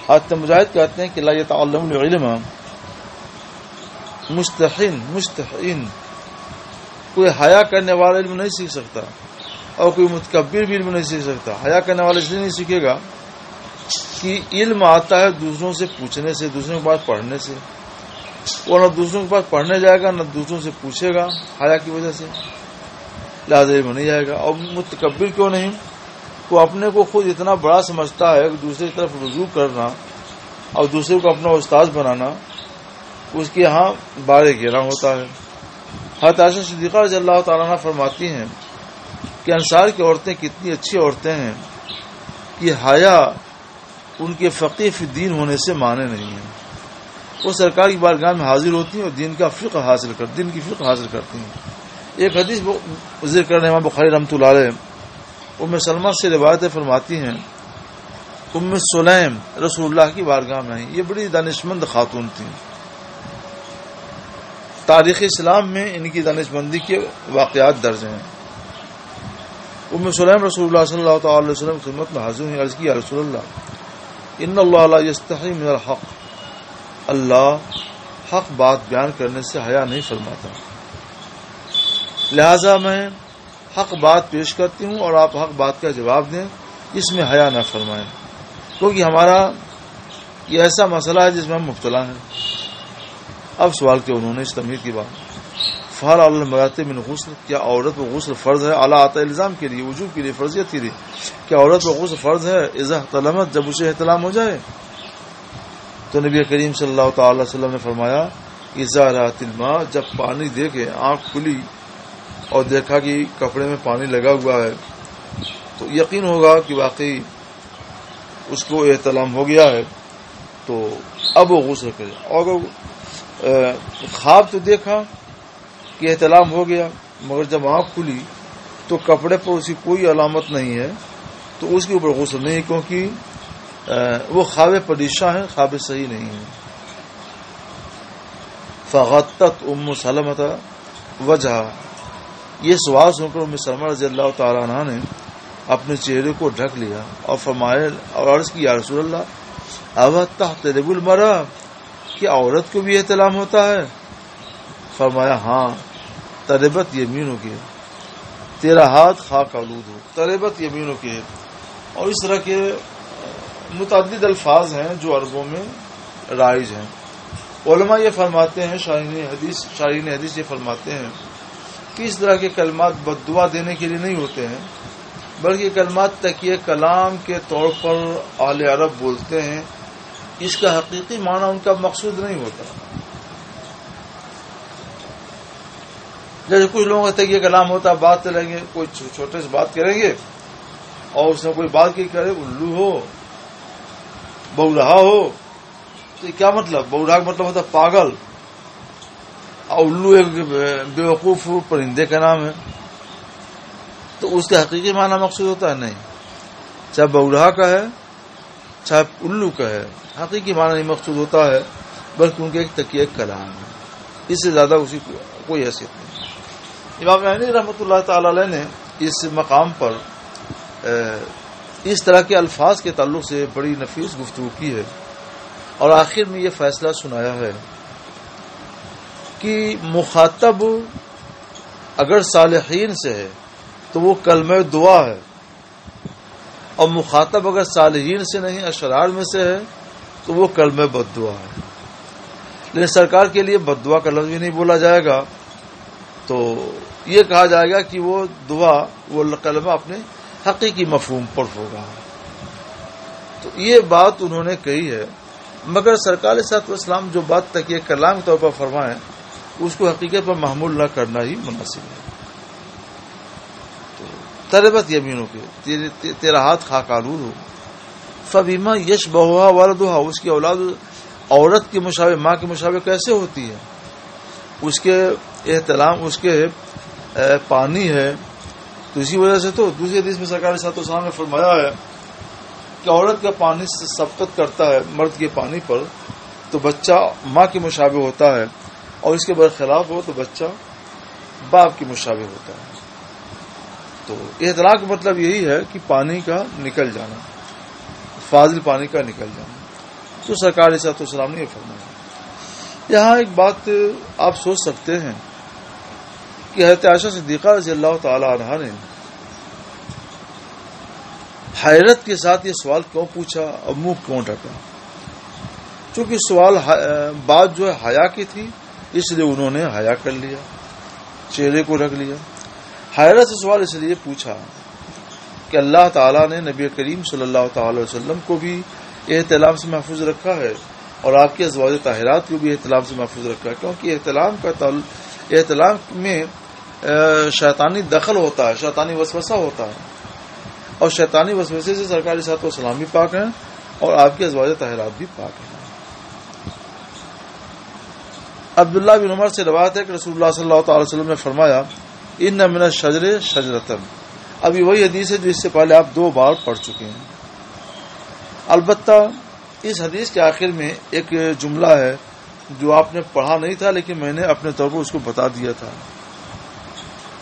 A: حضرت مجاہد کہتے ہیں کہ لا یتعلم العلم مستحین، کوئی حیا کرنے والا علم نہیں سیکھ سکتا، اور کوئی متکبر بھی علم نہیں سیکھ سکتا۔ حیا کرنے والا اس لیے نہیں سیکھے گا کہ علم آتا ہے دوسروں سے پوچھنے سے، دوسروں کے پاس پڑھنے سے، وہ نہ دوسروں کے پاس پڑھنے جائے گا نہ دوسروں سے پوچھے گا حیا کی وجہ سے، لہٰذا علم نہیں جائے گا۔ اور متکبر کیوں نہیں؟ وہ اپنے کو خود اتنا بڑا سمجھتا ہے کہ دوسرے کی طرف رجوع کرنا اور دوسرے کو اپنا استاد بنانا اس کے ہاں بارے گرا ہوتا ہے۔ حضرت عائشہ صدیقہ رضی اللہ تعالیٰ عنہ فرماتی ہیں کہ انصار کی عورتیں کتنی اچھی عورتیں ہیں کہ حیا ان کے فقیہ فی الدین ہونے سے مانے نہیں ہیں۔ وہ سرکار کی بارگاہ میں حاضر ہوتی ہیں اور دین کی فقہ حاصل کرتی ہیں۔ ایک حدیث ذکر کرنے امام بخاری رحمۃ اللہ علیہ ام سلمہ سے روایت فرماتی ہیں، ام سلیم رسول اللہ کی بارگاہ میں آئیں، یہ بڑی دانشمند خاتون تھیں۔ تاریخ اسلام میں ان کی دانشمندی کے واقعات درج ہیں۔ ام سلیم رسول اللہ صلی اللہ تعالی علیہ وسلم کی خدمت میں حاضر ہوئی، عرض کی یا رسول اللہ ان اللہ لا یستحی من الحق، اللہ حق بات بیان کرنے سے حیا نہیں فرماتا، لہذا میں حق بات پیش کرتی ہوں اور آپ حق بات کا جواب دیں اس میں حیا نہ فرمائیں، کیونکہ ہمارا یہ ایسا مسئلہ ہے جس میں ہم مبتلا ہیں۔ اب سوال کیا انہوں نے اس تمہید کی بات، فہل علی المرأۃ من غسل، کیا عورت پر غسل فرض ہے؟ اعلیٰ آتا الزام کے لیے، وجوب کے لیے، فرضیت کے لیے، کیا عورت پر غسل فرض ہے اذا احتلمت، جب اسے احتلام ہو جائے؟ تو نبی کریم صلی اللہ تعالی علیہ وسلم نے فرمایا اذا رأت الماء، جب پانی دیکھے، آنکھ کھلی اور دیکھا کہ کپڑے میں پانی لگا ہوا ہے تو یقین ہوگا کہ واقعی اس کو احتلام ہو گیا ہے، تو اب وہ غسل کرے۔ اور خواب تو دیکھا کہ احتلام ہو گیا، مگر جب آنکھ کھلی تو کپڑے پر اسی کوئی علامت نہیں ہے، تو اس کے اوپر غسل نہیں، کیونکہ وہ خواب پریشاں ہے، خواب صحیح نہیں ہے۔ فغطت ام سلمۃ وجہ، یہ سوال سن کر ام سلمہ رضی اللہ تعالی عنہ نے اپنے چہرے کو ڈھک لیا اور فرمایا اور عرض کی یا رسول اللہ او تحتلب المرأۃ، کہ عورت کو بھی احتلام ہوتا ہے؟ فرمایا ہاں، تربت یمینوں کے، تیرا ہاتھ خاک آلود ہو، تربت یمینوں کے۔ اور اس طرح کے متعدد الفاظ ہیں جو عربوں میں رائج ہیں۔ علماء یہ فرماتے ہیں، شارحین حدیث یہ فرماتے ہیں کہ اس طرح کے کلمات بد دعا دینے کے لیے نہیں ہوتے ہیں، بلکہ کلمات تکیہ کلام کے طور پر اہل عرب بولتے ہیں، اس کا حقیقی معنی ان کا مقصود نہیں ہوتا۔ جیسے کچھ لوگوں کا تکیہ کلام ہوتا ہے، بات کریں گے، کوئی چھوٹے سے بات کریں گے اور اس نے کوئی بات کی کرے، الو ہو، بولہا ہو، تو کیا مطلب؟ بولہا کا مطلب ہوتا ہے پاگل، اور الو ایک بیوقوف پرندے کا نام ہے، تو اس کا حقیقی معنی مقصود ہوتا ہے؟ نہیں، چاہے بولہا کا ہے چاہے الو کا ہے، حقیقی معنی نہیں مقصود ہوتا ہے، بلکہ ان کے ایک تکیہ کلام ہے، اس سے زیادہ اسی کوئی حیثیت نہیں۔ امام عینی رحمۃ اللہ تعالی علیہ نے اس مقام پر اس طرح کے الفاظ کے تعلق سے بڑی نفیس گفتگو کی ہے، اور آخر میں یہ فیصلہ سنایا ہے کہ مخاطب اگر صالحین سے ہے تو وہ کلمہ دعا ہے، اور مخاطب اگر صالحین سے نہیں اشرار میں سے ہے تو وہ کلمہ بد دعا ہے۔ لیکن سرکار کے لیے بد دعا کا لفظ بھی نہیں بولا جائے گا، تو یہ کہا جائے گا کہ وہ دعا، وہ کلمہ اپنے حقیقی مفہوم پر ہوگا۔ تو یہ بات انہوں نے کہی ہے، مگر سرکار صلی اللہ علیہ وسلم جو بات تکیہ کلام کے طور پر فرمائیں اس کو حقیقت پر محمول نہ کرنا ہی مناسب ہے۔ تو تربت یمینوں کے، تیرا ہاتھ خاک آلود ہو، فبما یشبہھا ولدھا، اس کی اولاد عورت کے مشابہ، ماں کے مشابہ کیسے ہوتی ہے؟ اس کے احتلام، اس کے پانی ہے، تو اسی وجہ سے تو دوسری حدیث میں سرکار صلی اللہ علیہ وسلم نے فرمایا ہے کہ عورت کا پانی سبقت کرتا ہے مرد کے پانی پر تو بچہ ماں کے مشابہ ہوتا ہے، اور اس کے برخلاف ہو تو بچہ باپ کے مشابہ ہوتا ہے۔ تو احتلام کا مطلب یہی ہے کہ پانی کا نکل جانا، فاضل پانی کا نکل جانا، تو سرکار صلی اللہ علیہ وسلم نے یہ فرمایا۔ یہاں ایک بات آپ سوچ سکتے ہیں کہ حضرت عائشہ صدیقہ رضی اللہ تعالی عنہا نے حیرت کے ساتھ یہ سوال کیوں پوچھا اور منہ کیوں ڈھکا؟ چونکہ سوال بات جو ہے حیا کی تھی، اس لیے انہوں نے حیا کر لیا، چہرے کو رکھ لیا۔ حیرت سے سوال اس لیے پوچھا کہ اللہ تعالیٰ نے نبی کریم صلی اللہ تعالی وسلم کو بھی احتلام سے محفوظ رکھا ہے، اور آپ کے ازواج طاہرات کو بھی احتلام سے محفوظ رکھا ہے، کیونکہ احتلام میں شیطانی دخل ہوتا ہے، شیطانی وسوسہ ہوتا ہے، اور شیطانی وسوسے سے سرکار صلی اللہ علیہ وسلم بھی پاک ہیں اور آپ کے ازواج طاہرات بھی پاک ہیں۔ عبداللہ بن عمر سے روایت ہے کہ رسول اللہ صلی اللہ تعالی وسلم نے فرمایا ان من الشجر شجرتن، ابھی وہی حدیث ہے جو اس سے پہلے آپ 2 بار پڑھ چکے ہیں۔ البتہ اس حدیث کے آخر میں ایک جملہ ہے جو آپ نے پڑھا نہیں تھا، لیکن میں نے اپنے طور پر اس کو بتا دیا تھا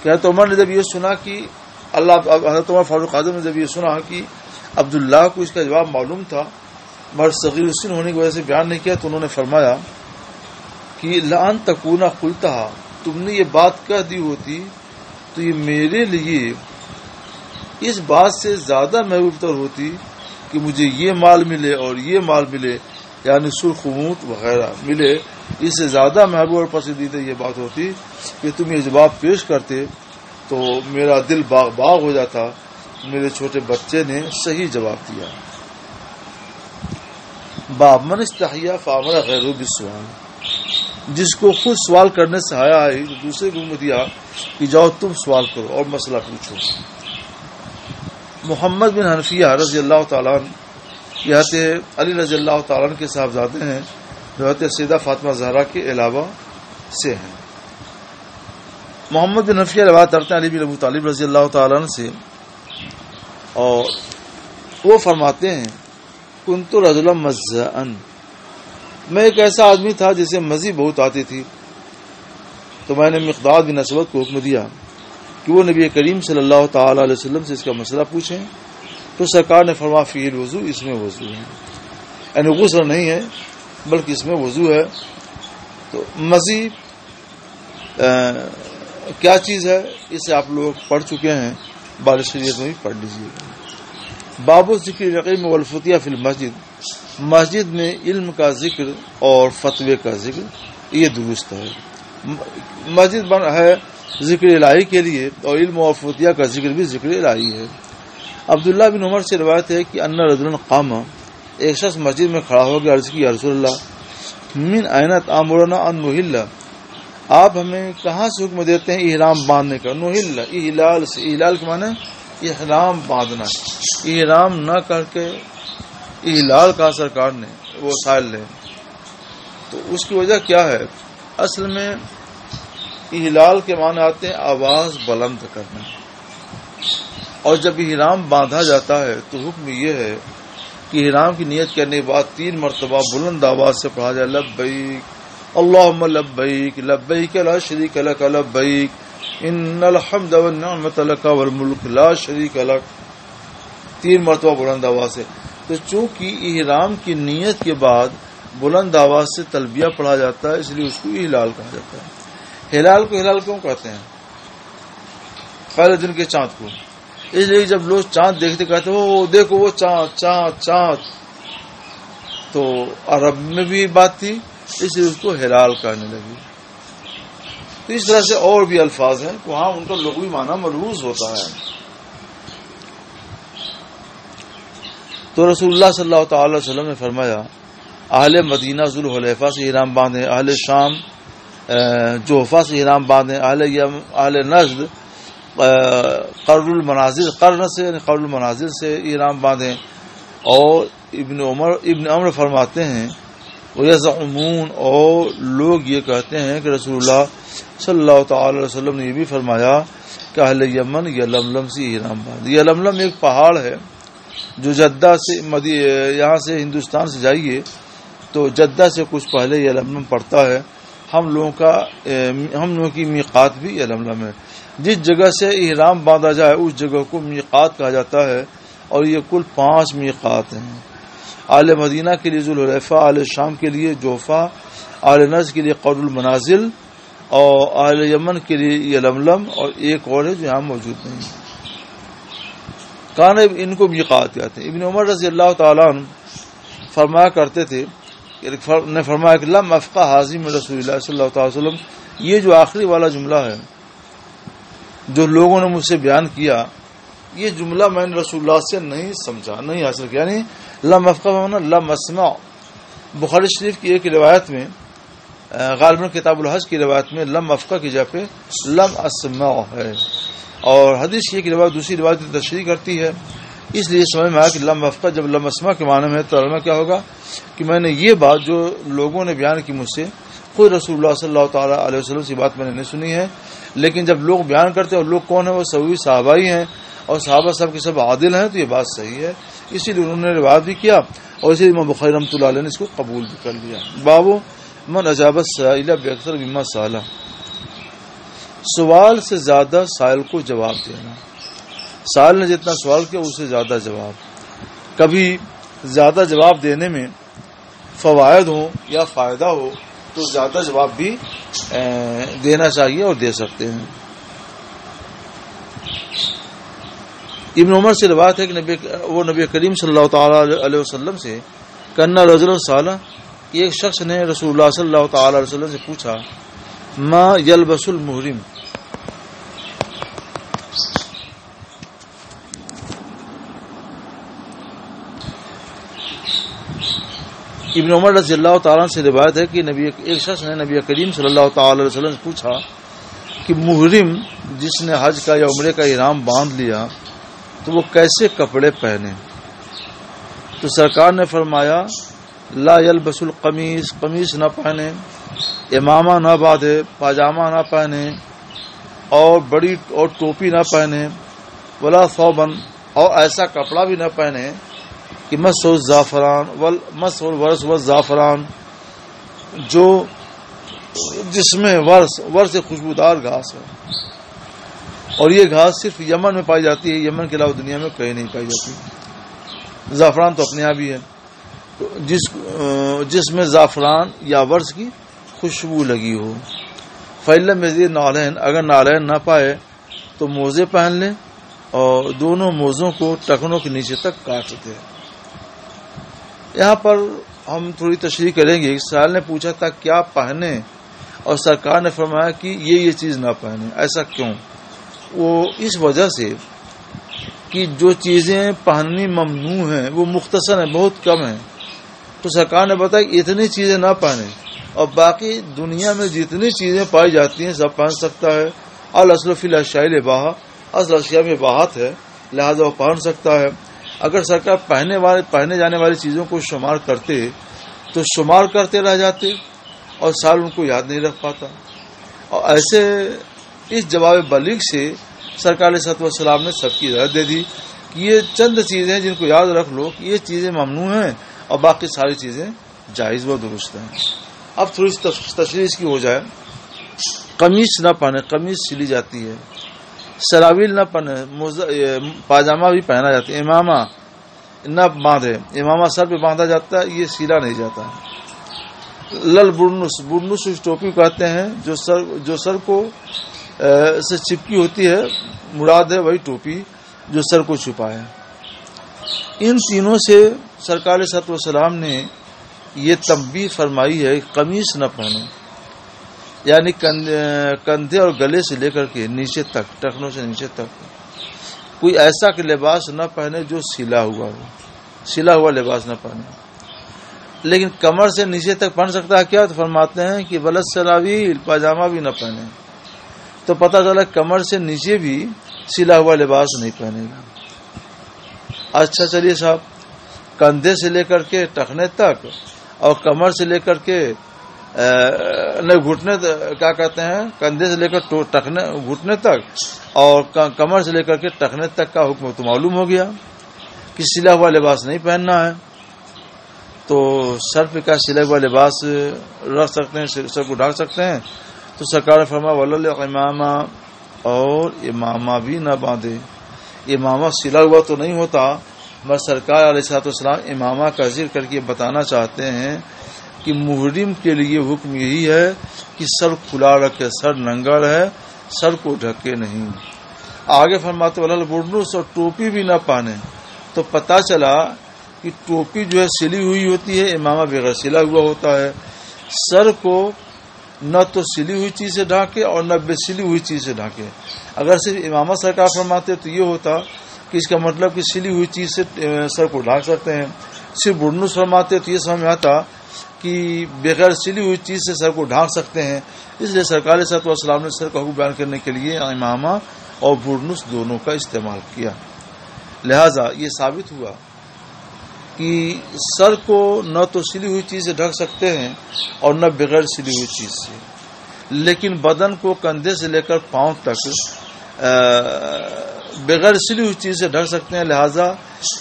A: کہ حضرت عمر نے جب یہ سنا کہ حضرت عمر فاروق اعظم نے جب یہ سنا کہ عبداللہ کو اس کا جواب معلوم تھا مگر صغیر السن ہونے کی وجہ سے بیان نہیں کیا، تو انہوں نے فرمایا کہ لأن تکون قلتها، تم نے یہ بات کہہ دی ہوتی تو یہ میرے لیے اس بات سے زیادہ محبوب تر ہوتی کہ مجھے یہ مال ملے اور یہ مال ملے، یعنی سرخ اونٹ وغیرہ ملے، اس سے زیادہ محبوب اور پسندیدہ یہ بات ہوتی کہ تم یہ جواب پیش کرتے تو میرا دل باغ باغ ہو جاتا، میرے چھوٹے بچے نے صحیح جواب دیا۔ باب من استحیا فامر غیرہ بالسؤال، جس کو خود سوال کرنے سے حیا آئی تو دوسرے کو دیا کہ جاؤ تم سوال کرو اور مسئلہ پوچھو۔ محمد بن حنفیہ رضی اللہ تعالیٰ عنہ یہ علی رضی اللہ تعالیٰ عنہ کے صاحبزادے ہیں، جو سیدہ فاطمہ زہرا کے علاوہ سے ہیں۔ محمد بن حنفیہ روایت کرتے ہیں علی بن ابی طالب رضی اللہ تعالیٰ عنہ سے، اور وہ فرماتے ہیں کنت رجلا مزاء، میں ایک ایسا آدمی تھا جسے مزی بہت آتی تھی، تو میں نے مقداد بن اسود کو حکم دیا کہ وہ نبی کریم صلی اللہ تعالی علیہ وسلم سے اس کا مسئلہ پوچھیں، تو سرکار نے فرمایا فی الوضو، اس میں وضو ہے، یعنی غسل نہیں ہے بلکہ اس میں وضو ہے۔ تو مزی کیا چیز ہے اسے آپ لوگ پڑھ چکے ہیں، بال شریعت میں بھی پڑھ لیجیے گا۔ باب ذکر العلم والفتیہ فی المسجد، مسجد میں علم کا ذکر اور فتوے کا ذکر یہ درست ہے۔ مسجد ہے ذکر الہی کے لیے، اور علم اور فتیہ کا ذکر بھی ذکر الہی ہے۔ عبداللہ بن عمر سے روایت ہے کہ ان رجلا قام، ایک شخص مسجد میں کھڑا ہو گیا، عرض کی یا رسول اللہ من این تأمرنا ان نحل، آپ ہمیں کہاں سے حکم دیتے ہیں احرام باندھنے کا؟ نحل احلال سے، احلال کے معنی احرام باندھنا، احرام نہ کر کے احلال کا سرکار نے وہ سائل لے، تو اس کی وجہ کیا ہے؟ اصل میں احلال کے معنی آتے ہیں آواز بلند کرنا، اور جب احرام باندھا جاتا ہے تو حکم یہ ہے کہ احرام کی نیت کرنے کے بعد 3 مرتبہ بلند آواز سے پڑھا جائے لبیک اللہم لبیک لبیک لا شریک لک لبیک ان الحمد والنعمت لک والملک لا شریک لک، 3 مرتبہ بلند آواز سے۔ تو چونکہ احرام کی نیت کے بعد بلند آواز سے تلبیہ پڑھا جاتا ہے، اس لیے اس کو احلال کہا جاتا ہے۔ ہلال کو ہلال کیوں کہتے ہیں؟ پہلے دن کے چاند کو، اس لیے جب لوگ چاند دیکھتے کہتے ہیں وہ دیکھو وہ چاند چاند چاند، تو عرب میں بھی بات تھی، اس لیے اس کو ہلال کہنے لگی۔ تو اس طرح سے اور بھی الفاظ ہیں، وہاں ان کا لغوی معنی ملحوظ ہوتا ہے۔ تو رسول اللہ صلی اللہ تعالی علیہ وسلم نے فرمایا اہل مدینہ ذوالحلیفہ سے احرام باندھیں، اہل شام جوفہ سے احرام باندھیں، اہل نجد قرن المنازل، قرن سے یعنی قرن المنازل سے احرام باندھیں۔ اور ابن عمر فرماتے ہیں وَيَزْعُمُونَ، اور لوگ یہ کہتے ہیں کہ رسول اللہ صلی اللہ تعالی علیہ وسلم نے یہ بھی فرمایا کہ اہل یمن یلملم سے احرام باندھیں۔ یلملم ایک پہاڑ ہے جو جدہ سے یہاں سے ہندوستان سے جائیے تو جدہ سے کچھ پہلے یلملم پڑتا ہے۔ ہم لوگوں کی میقات بھی یلملم ہے، جس جگہ سے احرام باندھا جائے اس جگہ کو میقات کہا جاتا ہے، اور یہ کل 5 میقات ہیں۔ اہل مدینہ کے لیے ذوالحلیفہ، اہل شام کے لیے جوفہ، اہل نجد کے لیے قرن المنازل، اور اہل یمن کے لیے یلملم، اور ایک اور ہے جو یہاں موجود نہیں ہے۔ کان ان کو میقات کہتے ہیں۔ ابن عمر رضی اللہ تعالیٰ عنہ فرمایا کرتے تھے، نے فرمایا کہ لم افقہ حاضی من رسول اللہ صلی اللہ تعالی وسلم، یہ جو آخری والا جملہ ہے جو لوگوں نے مجھ سے بیان کیا، یہ جملہ میں نے رسول اللہ سے نہیں سمجھا، نہیں حاصل کیا، یعنی لم افقہ معنی لم اسمع۔ بخاری شریف کی ایک روایت میں، غالباً کتاب الحج کی روایت میں لم افقہ کی جگہ پہ لم اسمع ہے، اور حدیث کی ایک روایت دوسری روایت کی تشریح کرتی ہے، اس لیے سمجھ میں آیا کہ لم افقہ جب لم اسمع کے معنی میں ہے تو علماء کیا ہوگا کہ میں نے یہ بات جو لوگوں نے بیان کی مجھ سے، خود رسول اللہ صلی اللہ تعالیٰ علیہ وسلم سے بات میں نے نہیں سنی ہے، لیکن جب لوگ بیان کرتے ہیں، اور لوگ کون ہیں؟ وہ سبھی صحابہ ہی ہیں، اور صحابہ سب کے سب عادل ہیں، تو یہ بات صحیح ہے، اسی لیے انہوں نے روایت بھی کیا، اور اسی لیے امام بخاری رحمۃ اللہ علیہ نے اس کو قبول بھی کر لیا۔ بابو من اجاب السائل باکثر مما سأل، سوال سے زیادہ سائل کو جواب دینا، سائل نے جتنا سوال کیا اس سے زیادہ جواب۔ کبھی زیادہ جواب دینے میں فوائد ہوں یا فائدہ ہو تو زیادہ جواب بھی دینا چاہیے اور دے سکتے ہیں۔ ابن عمر سے روایت ہے کہ نبی کریم صلی اللہ تعالی علیہ وسلم سے کنا رجل سالہ کہ ایک شخص نے رسول اللہ صلی اللہ تعالی علیہ وسلم سے پوچھا ما یلبس المحرم، ابن عمر رضی اللہ تعالیٰ سے روایت ہے کہ ایک شخص نے نبی کریم صلی اللہ تعالی علیہ وسلم سے پوچھا کہ محرم جس نے حج کا یا عمرے کا احرام باندھ لیا تو وہ کیسے کپڑے پہنے؟ تو سرکار نے فرمایا لا یلبس القمیص، قمیص نہ پہنے، امامہ نہ باندھے، پاجامہ نہ پہنے، اور بڑی اور ٹوپی نہ پہنے، ولا ثوبن، اور ایسا کپڑا بھی نہ پہنے کہ مس الزعفران والمس والورس والزعفران، جو جس میں ورس خوشبودار گھاس ہے، اور یہ گھاس صرف یمن میں پائی جاتی ہے، یمن کے علاوہ دنیا میں کہیں نہیں پائی جاتی۔ زعفران تو اپنے یہاں بھی ہے، جس میں زعفران یا ورس کی خوشبو لگی ہو۔ فعلم مزید نالین، اگر نالین نہ پائے تو موزے پہن لیں اور دونوں موزوں کو ٹخنوں کے نیچے تک کاٹ دیں۔ یہاں پر ہم تھوڑی تشریح کریں گے۔ سائل نے پوچھا تھا کیا پہنے، اور سرکار نے فرمایا کہ یہ چیز نہ پہنے۔ ایسا کیوں؟ وہ اس وجہ سے کہ جو چیزیں پہننی ممنوع ہیں وہ مختصر ہیں، بہت کم ہیں، تو سرکار نے بتایا کہ اتنی چیزیں نہ پہنے، اور باقی دنیا میں جتنی چیزیں پائی جاتی ہیں سب پہن سکتا ہے۔ الاصل فی الاشیاء الاباحہ، اصل اشیاء میں اباحت ہے، لہذا وہ پہن سکتا ہے۔ اگر سرکار پہنے جانے والی چیزوں کو شمار کرتے تو شمار کرتے رہ جاتے اور سال ان کو یاد نہیں رکھ پاتا، اور ایسے اس جواب بلیغ سے سرکار علیہ السلام نے سب کی ہدایت دے دی کہ یہ چند چیزیں ہیں جن کو یاد رکھ لو کہ یہ چیزیں ممنوع ہیں اور باقی ساری چیزیں جائز و درست ہیں۔ اب تھوڑی تشریح اس کی ہو جائے۔ قمیص نہ پہنے، قمیص سلی جاتی ہے، سراویل نہ پہنے، پاجامہ بھی پہنا جاتا ہے، امامہ نہ باندھے، امامہ سر پہ باندھا جاتا ہے، یہ سیلا نہیں جاتا ہے۔ لل برنس، برنس اس ٹوپی کہتے ہیں جو سر کو سے چپکی ہوتی ہے، مراد ہے وہی ٹوپی جو سر کو چھپائے۔ ان تینوں سے سرکار علیہ السلام نے یہ تنبیہ فرمائی ہے کہ قمیص نہ پہنے، یعنی کندھے اور گلے سے لے کر کے نیچے تک، ٹخنوں سے نیچے تک کوئی ایسا کہ لباس نہ پہنے جو سلا ہوا ہو، سلا ہوا لباس نہ پہنے۔ لیکن کمر سے نیچے تک پہن سکتا ہے کیا؟ تو فرماتے ہیں کہ ولد سراویل، پاجامہ بھی نہ پہنے۔ تو پتہ چلا کمر سے نیچے بھی سلا ہوا لباس نہیں پہنے گا۔ اچھا چلیے صاحب، کندھے سے لے کر کے ٹخنے تک اور کمر سے لے کر کے گھٹنے، کیا کہتے ہیں، کندھے سے لے کر گھٹنے تک اور کمر سے لے کر کے ٹخنے تک کا حکم تو معلوم ہو گیا کہ سلا ہوا لباس نہیں پہننا ہے۔ تو سر پہ کیا سلا ہوا لباس رکھ سکتے ہیں، سر کو ڈھانک سکتے ہیں؟ تو سرکار نے فرمایا ولل امامہ، اور امامہ بھی نہ باندھے۔ امامہ سلا ہوا تو نہیں ہوتا، مگر سرکار علیہ السلام امامہ کا ذکر کر کے بتانا چاہتے ہیں کہ محرم کے لیے حکم یہی ہے کہ سر کھلا رکھے، سر ننگا رہے، سر کو ڈھکے نہیں۔ آگے فرماتے ولل برنس، اور ٹوپی بھی نہ پہنے۔ تو پتہ چلا کہ ٹوپی جو ہے سلی ہوئی ہوتی ہے، امامہ بغیر سلا ہوا ہوتا ہے۔ سر کو نہ تو سلی ہوئی چیز سے ڈھانکے اور نہ بے سلی ہوئی چیز سے ڈھانکے۔ اگر صرف امامہ سرکار فرماتے تو یہ ہوتا کہ اس کا مطلب کہ سلی ہوئی چیز سے سر کو ڈھانک سکتے ہیں۔ صرف برنس فرماتے تو یہ سمجھ میں آتا کہ بغیر سلی ہوئی چیز سے سر کو ڈھانک سکتے ہیں۔ اس لیے سرکار علیہ السلام نے سر کا حکم بیان کرنے کے لیے امامہ اور برنس دونوں کا استعمال کیا۔ لہذا یہ ثابت ہوا کہ سر کو نہ تو سلی ہوئی چیز سے ڈھک سکتے ہیں اور نہ بغیر سلی ہوئی چیز سے، لیکن بدن کو کندھے سے لے کر پاؤں تک بغیر سلی ہوئی چیز سے ڈھک سکتے ہیں۔ لہذا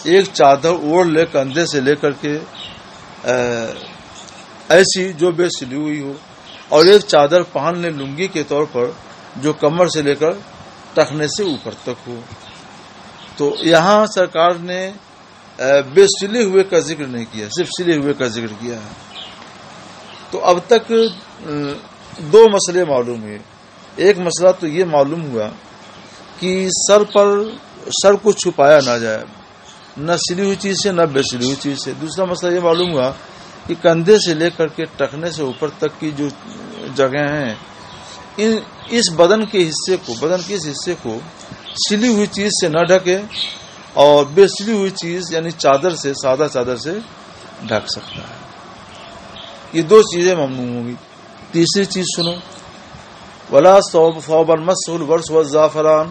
A: ایک چادر اوڑھ لے کندھے سے لے کر کے ایسی جو بے سلی ہوئی ہو، اور ایک چادر پہن لے لنگی کے طور پر جو کمر سے لے کر ٹخنے سے اوپر تک ہو۔ تو یہاں سرکار نے بے سلے ہوئے کا ذکر نہیں کیا، صرف سلے ہوئے کا ذکر کیا ہے۔ تو اب تک دو مسئلے معلوم ہوئے۔ ایک مسئلہ تو یہ معلوم ہوا کہ سر پر سر کو چھپایا نہ جائے، نہ سلی ہوئی چیز سے نہ بے سلی ہوئی چیز سے۔ دوسرا مسئلہ یہ معلوم ہوا کہ کندھے سے لے کر کے ٹخنے سے اوپر تک کی جو جگہیں ہیں، اس بدن کے حصے کو سلی ہوئی چیز سے نہ ڈھکے اور بے سلی ہوئی چیز یعنی چادر سے، سادہ چادر سے ڈھک سکتا ہے۔ یہ دو چیزیں ممنوع ہوں گی۔ تیسری چیز سنو، ولا ثوبا مسہ الورس والزعفران،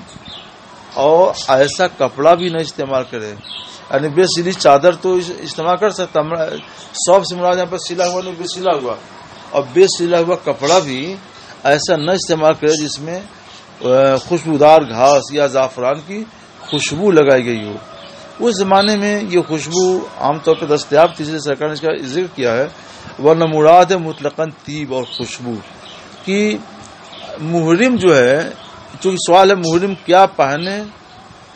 A: اور ایسا کپڑا بھی نہ استعمال کرے، یعنی بے سلی چادر تو استعمال کر سکتا، ثوب سے مراد یہاں پر سلا ہوا نہیں، بے سلا ہوا، اور بے سلا ہوا کپڑا بھی ایسا نہ استعمال کرے جس میں خوشبودار گھاس یا زعفران کی خوشبو لگائی گئی ہو۔ اس زمانے میں یہ خوشبو عام طور پہ دستیاب تھی، سرکار نے اس کا ذکر کیا ہے، ورنہ مراد ہے مطلقاً طیب اور خوشبو کی۔ محرم جو ہے، چونکہ سوال ہے محرم کیا پہنے،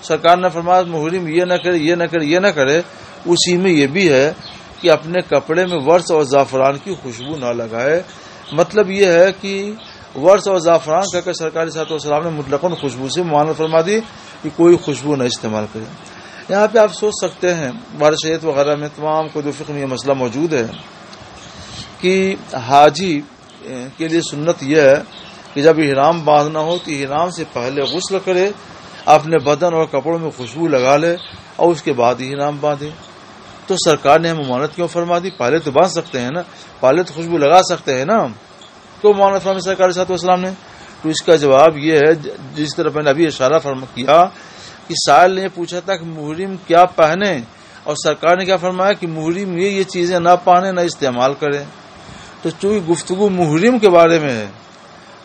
A: سرکار نے فرمایا محرم یہ نہ کرے، یہ نہ کرے، یہ نہ کرے، اسی میں یہ بھی ہے کہ اپنے کپڑے میں ورس اور زعفران کی خوشبو نہ لگائے۔ مطلب یہ ہے کہ ورس اور زعفران کہہ کر سرکار صلی اللہ علیہ وسلم نے مطلقاً خوشبو سے ممانعت فرما دی کہ کوئی خوشبو نہ استعمال کرے۔ یہاں پہ آپ سوچ سکتے ہیں، بار شریعت وغیرہ میں تمام کتب فقہ میں یہ مسئلہ موجود ہے کہ حاجی کے لیے سنت یہ ہے کہ جب احرام باندھنا ہو تو احرام سے پہلے غسل کرے، اپنے بدن اور کپڑوں میں خوشبو لگا لے اور اس کے بعد احرام باندھے۔ تو سرکار نے ممانعت کیوں فرما دی؟ پہلے تو باندھ سکتے ہیں نا، پہلے تو خوشبو لگا سکتے ہیں نا، تو ممانعت فرمائی سرکار صلی اللہ علیہ وسلم نے؟ تو اس کا جواب یہ ہے، جس طرح میں نے ابھی اشارہ کیا کہ سائل نے پوچھا تھا کہ محرم کیا پہنے، اور سرکار نے کیا فرمایا کہ محرم یہ چیزیں نہ پہنے نہ استعمال کرے۔ تو چونکہ گفتگو محرم کے بارے میں ہے،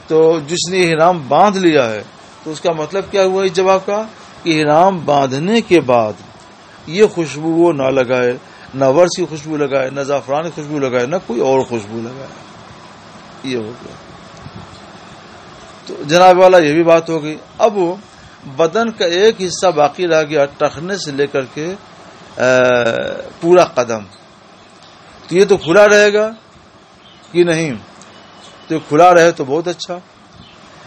A: تو جس نے احرام باندھ لیا ہے، تو اس کا مطلب کیا ہوا اس جواب کا کہ احرام باندھنے کے بعد یہ خوشبو وہ نہ لگائے، نہ ورس کی خوشبو لگائے، نہ زعفران کی خوشبو لگائے، نہ کوئی اور خوشبو لگائے۔ یہ ہو گیا۔ تو جناب والا یہ بھی بات ہو گئی۔ اب بدن کا ایک حصہ باقی رہ گیا، ٹخنے سے لے کر کے پورا قدم، تو یہ تو کھلا رہے گا کہ نہیں؟ تو کھلا رہے تو بہت اچھا،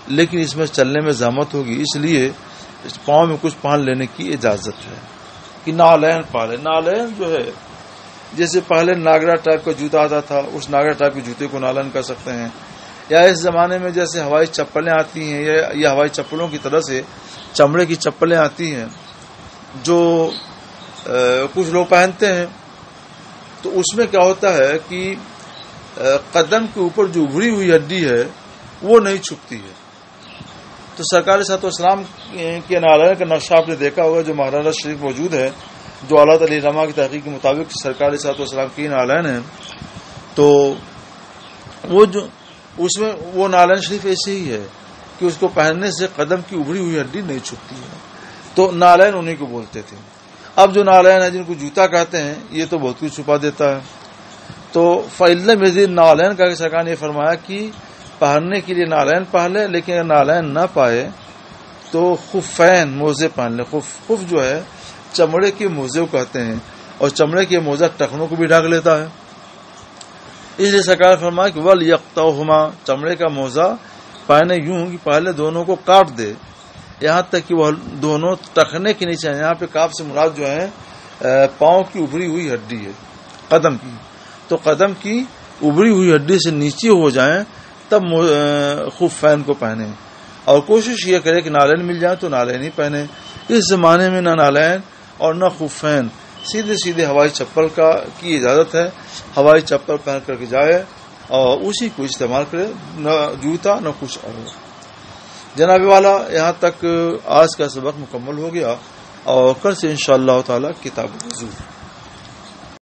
A: لیکن اس میں چلنے میں زحمت ہوگی، اس لیے پاؤں میں کچھ پہن لینے کی اجازت ہے کہ نالین پہلے۔ نالین جو ہے، جیسے پہلے ناگرا ٹائپ کا جوتا آتا تھا، اس ناگرا ٹائپ کے جوتے کو نالین کر سکتے ہیں، یا اس زمانے میں جیسے ہوائی چپلیں آتی ہیں، یا ہوائی چپلوں کی طرح سے چمڑے کی چپلیں آتی ہیں جو کچھ لوگ پہنتے ہیں، تو اس میں کیا ہوتا ہے کہ قدم کے اوپر جو ابھری ہوئی ہڈی ہے وہ نہیں چھپتی ہے۔ تو سرکار صلی اللہ علیہ وسلم کے نالین کا نقشہ آپ نے دیکھا ہوگا جو مہاراجہ شریف موجود ہے، جو اعلیٰ علی رما کی تحقیق کے مطابق سرکار صلی اللہ علیہ وسلم کی نالین ہے، تو وہ جو اس میں وہ نالین شریف ایسے ہی ہے کہ اس کو پہننے سے قدم کی ابھری ہوئی ہڈی نہیں چھپتی ہے، تو نالین انہیں کو بولتے تھے۔ اب جو نالین ہے جن کو جوتا کہتے ہیں، یہ تو بہت کچھ چھپا دیتا ہے۔ تو فَإِلَّمْ يَجِدْ نالین کا سرکار نے فرمایا کہ پہننے کے لیے نالین پہن لے، لیکن اگر نالین نہ پائے تو خفین، موزے پہن لے۔ خف جو ہے چمڑے کے موزے کو کہتے ہیں، اور چمڑے کے موزہ ٹخنوں کو بھی ڈھک لیتا ہے، اس لیے سرکار نے فرمایا کہ وَلْيَقْطَعْهُمَا، چمڑے کا موزہ پہنے یوں کہ پہلے دونوں کو کاٹ دے، یہاں تک کہ وہ دونوں ٹخنے کے نیچے ہیں۔ یہاں پہ کاف سے مراد جو ہے پاؤں کی ابھری ہوئی ہڈی ہے، قدم کی، تو قدم کی ابھری ہوئی ہڈی سے نیچے ہو جائیں تب خفین کو پہنے، اور کوشش یہ کرے کہ نالین مل جائے تو نالین ہی پہنے۔ اس زمانے میں نہ نالین اور نہ خفین، سیدھے ہوائی چپل کی اجازت ہے، ہوائی چپل پہن کر کے جائے اور اسی کو استعمال کرے، نہ جوتا نہ کچھ اور۔ جناب والا یہاں تک آج کا سبق مکمل ہو گیا، اور کل سے انشاءاللہ تعالی کتاب الوضو۔